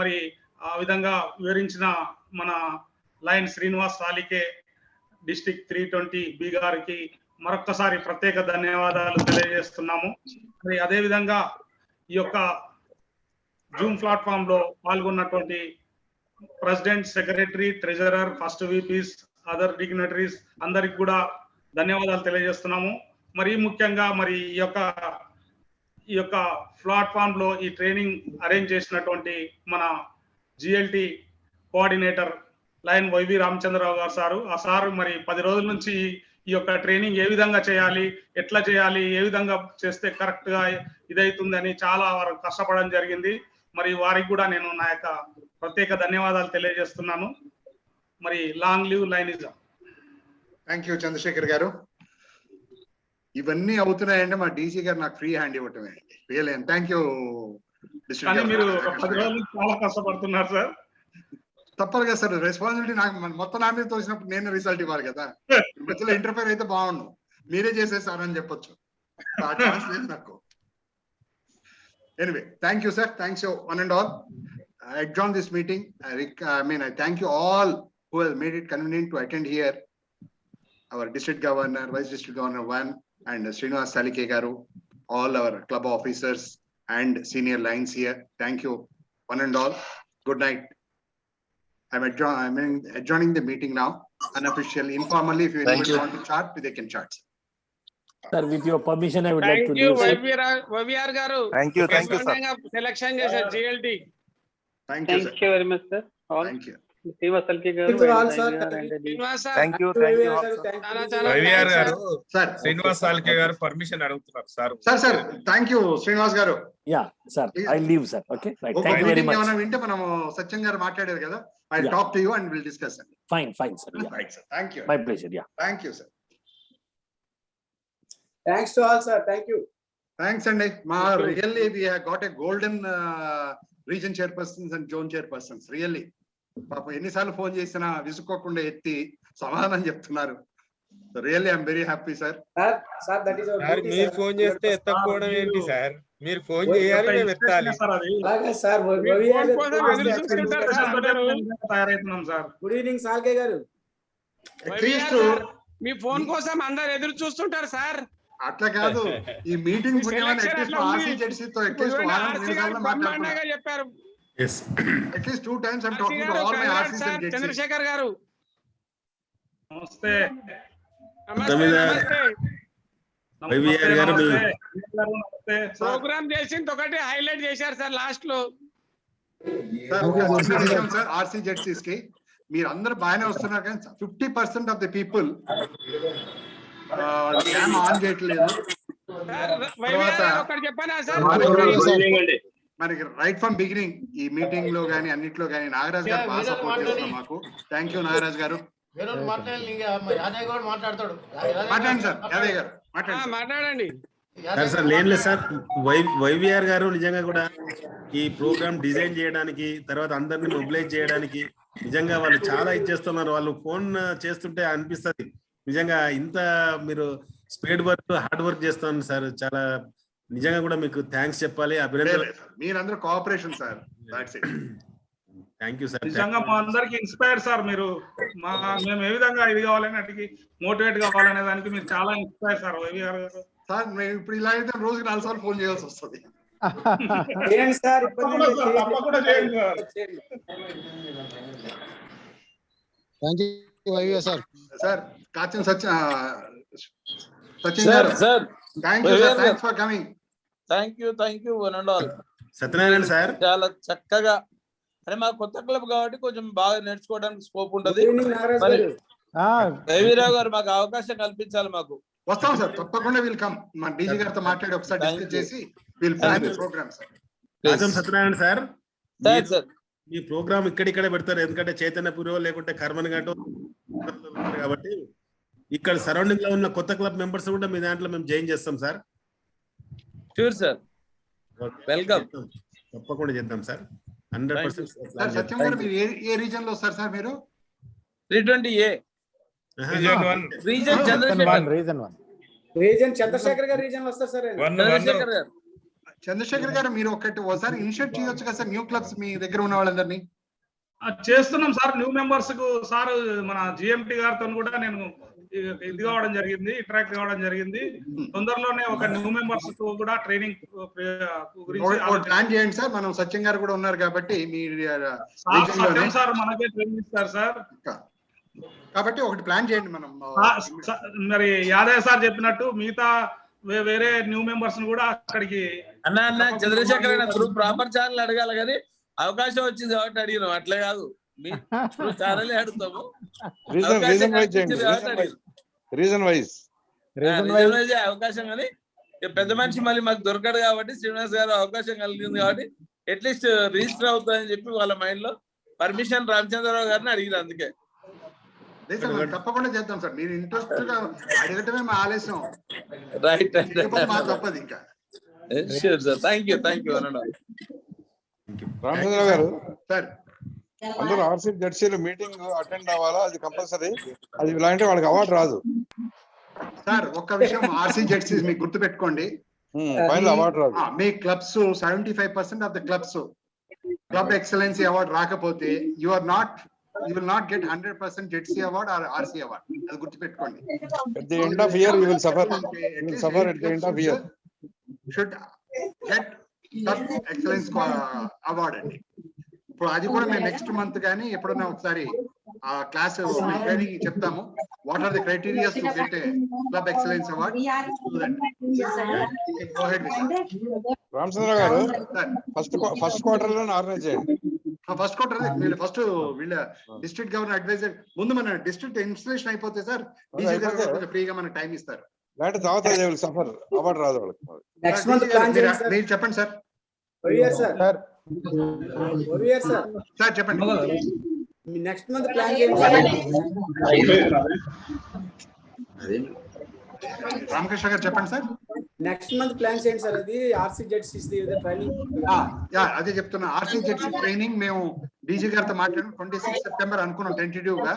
మరి ఆ విధంగా వివరించిన మన line Srinivas Salike, district 320 B గారికి మరొక్కసారి ప్రత్యేక ధన్యవాదాలు తెలియజేస్తున్నాము. మరి అదే విధంగా ఈ యొక్క జూమ్ ప్లాట్ఫామ్ లో పాల్గొన్నటువంటి president, secretary, treasurer, first VPs, other dignitaries అందరికి కూడా ధన్యవాదాలు తెలియజేస్తున్నాము. మరి ముఖ్యంగా మరి ఈ యొక్క ప్లాట్ఫామ్ లో ఈ ట్రైనింగ్ అరేంజ్ చేసినటువంటి మన జిఎల్టి కోఆర్డినేటర్ లైన్ వైవి రామచంద్రరావు గారు సారు, ఆ సారు మరి 10 రోజుల నుంచి ఈ యొక్క ట్రైనింగ్ ఏ విధంగా చేయాలి, ఎట్లా చేయాలి, ఏ విధంగా చేస్తే కరెక్ట్ గా ఇదైతుందని చాలా వారు కష్టపడడం జరిగింది. మరి వారికి కూడా నేను నా యొక్క ప్రత్యేక ధన్యవాదాలు తెలియజేస్తున్నాను. మరి long live lionism.
Thank you Chandrasekhar garu. ఇవన్నీ అవుతున్నాయంటే మా డీసీ గారు నాకు ఫ్రీ హ్యాండ్ ఇవ్వటమే. Real thank you.
కానీ మీరు 10 రోజులు చాలా కష్టపడుతున్నారు సార్.
తప్పదు కదా సార్, రెస్పాన్సిబిలిటీ నాకు మొత్తం నా మీద తోసినప్పుడు నేను రిజల్ట్ ఇవ్వాలి కదా. మధ్యలో ఇంటర్ఫేర్ అయితే బాగుండు, మీరే చేసేసారని చెప్పొచ్చు. ఆ ఛాన్స్ లేదు నాకు. Anyway, thank you sir. Thanks you one and all. I adjourn this meeting. I thank you all who have made it convenient to attend here. Our district governor, vice district governor 1, and Srinivas Salike garu, all our club officers and senior lines here. Thank you one and all. Good night. I'm adjourning the meeting now, unofficially, informally. If anybody want to chat, they can chat.
Sir, with your permission, I would like to
leave.
Thank
you, YVR garu.
Thank you, sir.
Selection chesar GLT.
Thank you, sir.
Thank you very much, sir. All.
Thank you.
Srinivas Salke garu.
Thank you.
YVR garu. Sir, Srinivas Salke garu permission అడుగుతున్నారు sir.
Sir, thank you, Srinivas garu.
Yeah, sir. I leave, sir. Okay, right.
Okay.
Thank you very much.
ఏమైనా వింటే మనము సత్యం గారు మాట్లాడారు కదా. I'll talk to you and we'll discuss it.
Fine, sir. Yeah.
Right, sir. Thank you.
My pleasure. Yeah.
Thank you, sir.
Thanks to all, sir. Thank you.
Thanks, Andy. Really, we have got a golden region chairpersons and zone chairpersons. Really. పాపం ఎన్నిసార్లు phone చేసినా విసుక్కోకుండా ఎత్తి సమాధానం చెప్తున్నారు. Really I'm very happy sir.
Sir that is
sir మీరు phone చేస్తే ఎత్తకపోవడం ఏంటి సార్? మీరు ఫోన్ చేయాలి, మేము ఎత్తాలి.
సార్
తయారైతున్నాం sir.
Good evening Salke garu.
మీ ఫోన్ కోసం అందరు ఎదురు చూస్తుంటారు సార్.
అట్లా కాదు, ఈ మీటింగ్
చెప్పారు.
At least 2 times I'm talking to all my RCs and
Chandrasekhar గారు
నమస్తే.
ప్రోగ్రామ్ చేసింది ఒకటి హైలైట్ చేశారు సార్ లాస్ట్ లో.
సార్ ఒక చిన్న విషయం సార్, ఆర్సీ జెడ్సీస్ కి మీరు అందరు బాగానే వస్తున్నారు కానీ 50% of the people cam on చేయట్లేదు. మనకి రైట్ ఫ్రమ్ బిగినింగ్ ఈ మీటింగ్ లో గానీ అన్నిట్లో గానీ నాగరాజ్ గారు బాగా సపోర్ట్ చేస్తున్నారు మాకు. థ్యాంక్ యూ నాగరాజ్ గారు. మాట్లాడండి సార్, యాదయ్య గారు
మాట్లాడండి.
సార్ లేదు సార్, వైవిఆర్ గారు నిజంగా కూడా ఈ ప్రోగ్రామ్ డిజైన్ చేయడానికి, తర్వాత అందరినీ మొబిలైజ్ చేయడానికి నిజంగా వాళ్ళు చాలా ఇచ్చేస్తున్నారు. వాళ్ళు ఫోన్ చేస్తుంటే అనిపిస్తుంది నిజంగా ఇంత మీరు స్పీడ్ వర్క్ హార్డ్ వర్క్ చేస్తున్నారు సార్. చాలా నిజంగా కూడా మీకు థ్యాంక్స్ చెప్పాలి, అభినందనలు.
మీరందరూ cooperation sir.
Thank you sir.
నిజంగా మా అందరికి ఇన్స్పైర్ సార్. మీరు మేము ఏ విధంగా ఇది కావాలని వాటికి మోటివేట్ కావాలనే దానికి మీరు చాలా ఇన్స్పైర్ సార్. వైవిఆర్ గారు
సార్ మేము ఇప్పుడు ఇలా అయితే రోజుకి 4 సార్లు ఫోన్ చేయాల్సి వస్తుంది. సార్ కాచన్ సచిన్ గారు thank you sir, thanks for coming.
Thank you one and all.
Satyanarayana sir
చాలా చక్కగా, అంటే మా కొత్త క్లబ్ కాబట్టి కొంచెం బాగా నేర్చుకోవడానికి స్కోప్ ఉంటది. రవిరావు గారు మాకు అవకాశం కల్పించాలి. మాకు
వస్తాం సార్, తప్పకుండా విల్ కమ్. మా డీజీ గారితో మాట్లాడి ఒకసారి డిస్కస్ చేసి will plan the programme sir.
Rajam Satyanarayana sir, మీ ప్రోగ్రామ్ ఇక్కడిక్కడే పెడతారు, ఎందుకంటే చైతన్యపురో లేకుంటే కర్మన్ ఘాటో కాబట్టి ఇక్కడ సరౌండింగ్ లో ఉన్న కొత్త క్లబ్ మెంబర్స్ కూడా మీ దాంట్లో మేము జాయిన్ చేస్తాం సార్.
Sure sir, welcome.
తప్పకుండా చేద్దాం సార్, 100%.
సార్ సత్యం గారు మీరు ఏ రీజన్ లో వస్తారు సార్? మీరు
320A రీజన్
చంద్రశేఖర్ గారు రీజన్ వస్తారు సార్.
చంద్రశేఖర్ గారు మీరు ఒకసారి ఇనిషియేట్ చేయొచ్చు కదా సార్, న్యూ క్లబ్స్ మీ దగ్గర ఉన్న వాళ్ళందరినీ.
చేస్తున్నాం సార్. న్యూ మెంబర్స్ కు సార్ మన జిఎంటి గారితో కూడా నేను ఇది కావడం జరిగింది, ఇంటరాక్ట్ కావడం జరిగింది. తొందరలోనే ఒక న్యూ మెంబర్స్ కు కూడా ట్రైనింగ్ గురించి
ప్లాన్ చేయండి సార్. మనం సత్యం గారు కూడా ఉన్నారు కాబట్టి మీ
సార్ మనకే ట్రైనింగ్ ఇస్తారు సార్.
కాబట్టి ఒకటి ప్లాన్ చేయండి మనం.
మరి యాదయ్య సార్ చెప్పినట్టు మిగతా వేరే న్యూ మెంబర్స్ కూడా అక్కడికి
అన్న చంద్రశేఖర్ అన్న గ్రూప్ ప్రాపర్ ఛానల్ అడగాలి కానీ అవకాశం వచ్చింది కాబట్టి అడిగినాం, అట్లే కాదు మీ ఛానల్ అడుగుతాము.
రీజన్ వైజ్
అవకాశం కానీ పెద్ద మనిషి మళ్ళీ మాకు దొరకడు కాబట్టి శ్రీనివాస్ గారు అవకాశం కలిగింది కాబట్టి అట్లీస్ట్ రిజిస్టర్ అవుతుందని చెప్పి వాళ్ళ మైండ్ లో పర్మిషన్ రామచంద్రరావు గారిని అడిగిన. అందుకే
తప్పకుండా చేద్దాం సార్. మీరు ఇంట్రెస్ట్ గా అడగటమే మా ఆలస్యం.
రైట్,
తప్పదు ఇంకా.
థ్యాంక్ యూ
రామచంద్ర గారు. సార్ అందరూ ఆర్సీ జెడ్సీలు మీటింగ్ అటెండ్ అవ్వాలా? అది కంపల్సరీ. అది ఇలాంటి వాళ్ళకి అవార్డు రాదు
సార్. ఒక్క విషయం, ఆర్సీ జెడ్సీ మీకు గుర్తు పెట్టుకోండి,
అవార్డు రాదు.
మీ clubs 75% of the clubs club excellency award రాకపోతే you will not get 100% JEDC award or RC award. అది గుర్తుపెట్టుకోండి.
At the end of year you will suffer. You will suffer at the end of year.
Should get club excellence award అండి. ఇప్పుడు అది కూడా మేము next month కానీ ఎప్పుడన్నా ఒకసారి ఆ క్లాస్ ట్రైనింగ్ చెప్తాము. What are the criterias to get a club excellence award.
Ramachandra garu first quarter లో ఆర్గనైజ్ చేయండి.
ఫస్ట్ క్వార్టర్ ఫస్ట్ వీళ్ళ డిస్ట్రిక్ట్ గవర్నర్ అడ్వైజర్ ముందు మన డిస్ట్రిక్ట్ ఇన్స్టలేషన్ అయిపోతే సార్ డీజీ గారు ఫ్రీగా మనకు టైం ఇస్తారు.
సఫర్ అవార్డు రాదు వాళ్ళకి.
మీరు చెప్పండి సార్. సార్ చెప్పండి.
నెక్స్ట్ మంత్ ప్లాన్ చేయండి.
రామకృష్ణ గారు చెప్పండి సార్.
నెక్స్ట్ మంత్ ప్లాన్ చేయండి సార్. అది ఆర్సీ జెడ్సీ ట్రైనింగ్.
అదే చెప్తున్నా. ఆర్సీ జెడ్సీ ట్రైనింగ్ మేము డీజీ గారితో మాట్లాడి 26 సెప్టెంబర్ అనుకున్నాం టెంటేటివ్ గా.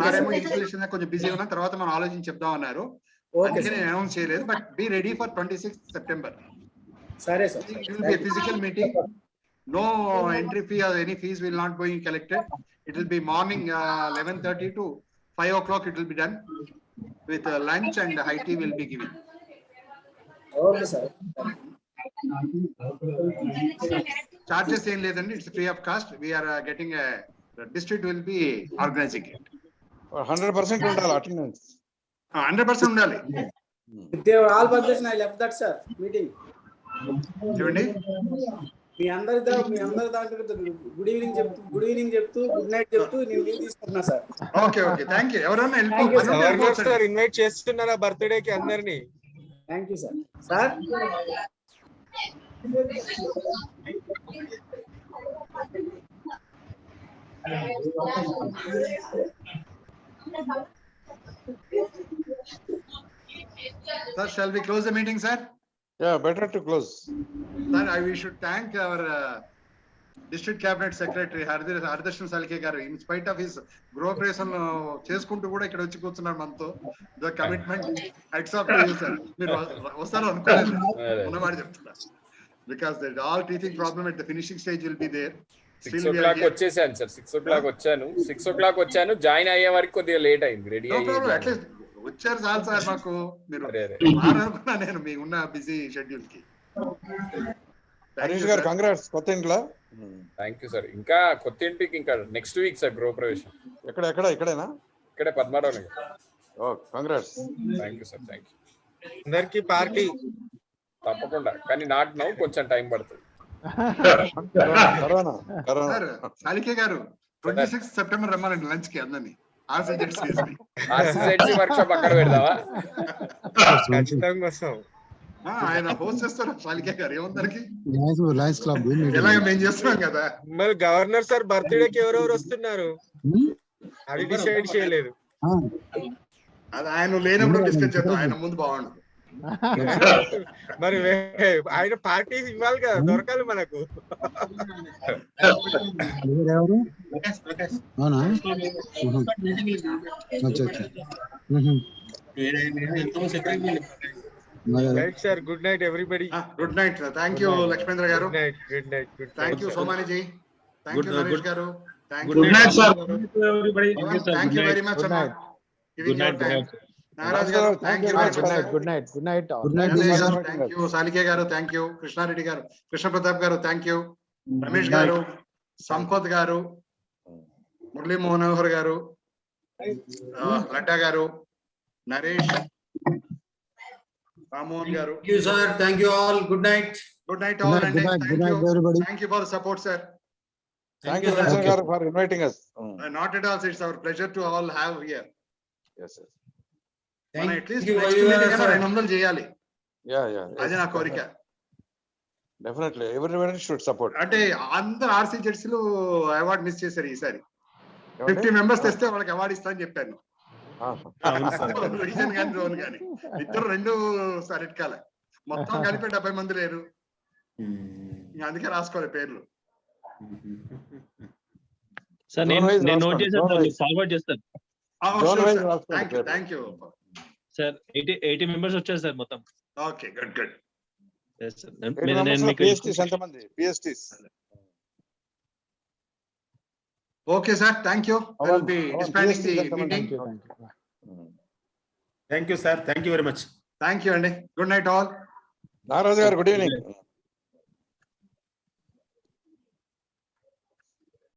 సారేమో ఇన్స్టలేషన్ కొంచెం బిజీ ఉన్నా, తర్వాత మనం ఆలోచించి చెప్దాం అన్నారు. అందుకే నేను అనౌన్స్ చేయలేదు. But be ready for 26 September.
సరే sir.
It will be a physical meeting. No entry fee or any fees will not be collected. It will be morning 11:30 to 5 o'clock. It will be done with lunch and high tea will be given.
Okay sir.
Charges ఏం లేదండి. It's free of cost. We are getting the district will be organizing it.
100% ఉండాలి attendance.
100% ఉండాలి.
If they were all permission, I left that, sir, meeting.
చూడండి,
మీ అందరి దాంట్లో good evening చెప్తూ good night చెప్తూ నేను లీవ్ తీసుకుంటున్నా sir.
Okay okay, thank you. ఎవరన్నా
గవర్నర్ సార్ ఇన్వైట్ చేస్తున్నారా బర్త్డే కి అందరినీ?
Thank you sir. Sir
Sir, shall we close the meeting, sir?
Yeah, better to close.
Sir, we should thank our district cabinet secretary Hardarshan Salke garu. In spite of his gropration చేసుకుంటూ కూడా ఇక్కడ వచ్చి కూర్చున్నారు మనతో. The commitment, hats off to you, sir. మీరు వస్తారు అనుకోలేదు, ఉన్నమాట చెప్తున్నా. Because the all teething problem at the finishing stage will be there.
6 o'clock వచ్చేసాను సార్. 6 o'clock వచ్చాను. 6 o'clock వచ్చాను. జాయిన్ అయ్యే వరకు కొద్దిగా లేట్ అయింది. రెడీ అయ్యి
వచ్చారు చాలు సార్. మాకు మీరు మారనుకున్నా నేను మీ ఉన్న బిజీ షెడ్యూల్ కి.
హరీష్ గారు కంగ్రాట్స్ కొత్త ఇంట్లో.
Thank you sir. ఇంకా కొత్త ఇంటికి ఇంకా నెక్స్ట్ వీక్ సార్ గృహప్రవేశం.
ఇక్కడేనా?
ఇక్కడే Padmarao.
Oh congrats.
Thank you sir. Thank you.
అందరికి పార్టీ
తప్పకుండా, కానీ నాట్ నౌ, కొంచెం టైం పడుతుంది.
సాలికే గారు 26 సెప్టెంబర్ రమ్మాలండి లంచ్ కి అందరినీ.
ఆర్సీజెడ్సీ వర్క్ షాప్ అక్కడ పెడదామా?
ఖచ్చితంగా వస్తాం.
ఆయన హోస్ట్ చేస్తారు సాలికే గారు. ఏమందరికి
లయన్స్ క్లబ్
ఎలాగ మేము చేస్తున్నాం కదా.
మరి గవర్నర్ సార్ బర్త్డేకి ఎవరెవరు వస్తున్నారు అది డిసైడ్ చేయలేదు.
అది ఆయన లేనప్పుడు డిస్కస్ చేద్దాం. ఆయన ముందు బాగుండు.
మరి ఆయన పార్టీ ఇవ్వాలి కదా, దొరకాలి మనకు.
ఎవరు? అవునా?
Right sir. Good night everybody.
Good night. Thank you Lakshmendra garu.
Good night.
Thank you Somani ji. Thank you Naresh garu.
Good night sir.
Thank you very much అన్న.
Good night.
Nagaraj garu thank you.
Good night.
Thank you Salike garu. Thank you Krishna Reddy గారు. కృష్ణ ప్రతాప్ గారు thank you. Ramesh గారు, సంపత్ గారు, మురళీ మనోహర్ గారు, లడ్డా గారు, Naresh, Ramohan garu.
Thank you all. Good night.
Good night all అండి. Thank you for support sir.
Thank you గారు for inviting us.
Not at all, it's our pleasure to all have here.
Yes sir.
మనం at least next meeting అయినా 200 చేయాలి. అది నా కోరిక.
Definitely everyone should support.
అంటే అందరు ఆర్సీ జెడ్సీలు అవార్డు మిస్ చేశారు ఈసారి. 50 మెంబర్స్ తెస్తే వాళ్ళకి అవార్డు ఇస్తా అని చెప్పాను. రీజన్ కానీ జోన్ కానీ ఇద్దరు 2 సరెట్కాల మొత్తం కలిపి 70 మంది లేరు. అందుకే రాసుకోవాలి పేర్లు.
సార్ నేను నోట్ చేశాను, ఫార్వర్డ్ చేస్తాను.
Thank you
sir. 80 మెంబర్స్ వచ్చారు సార్ మొత్తం.
Okay good good. Okay sir. Thank you. I will be disbanding the meeting.
Thank you sir. Thank you very much.
Thank you అండి. Good night all.
Nagaraju garu good evening.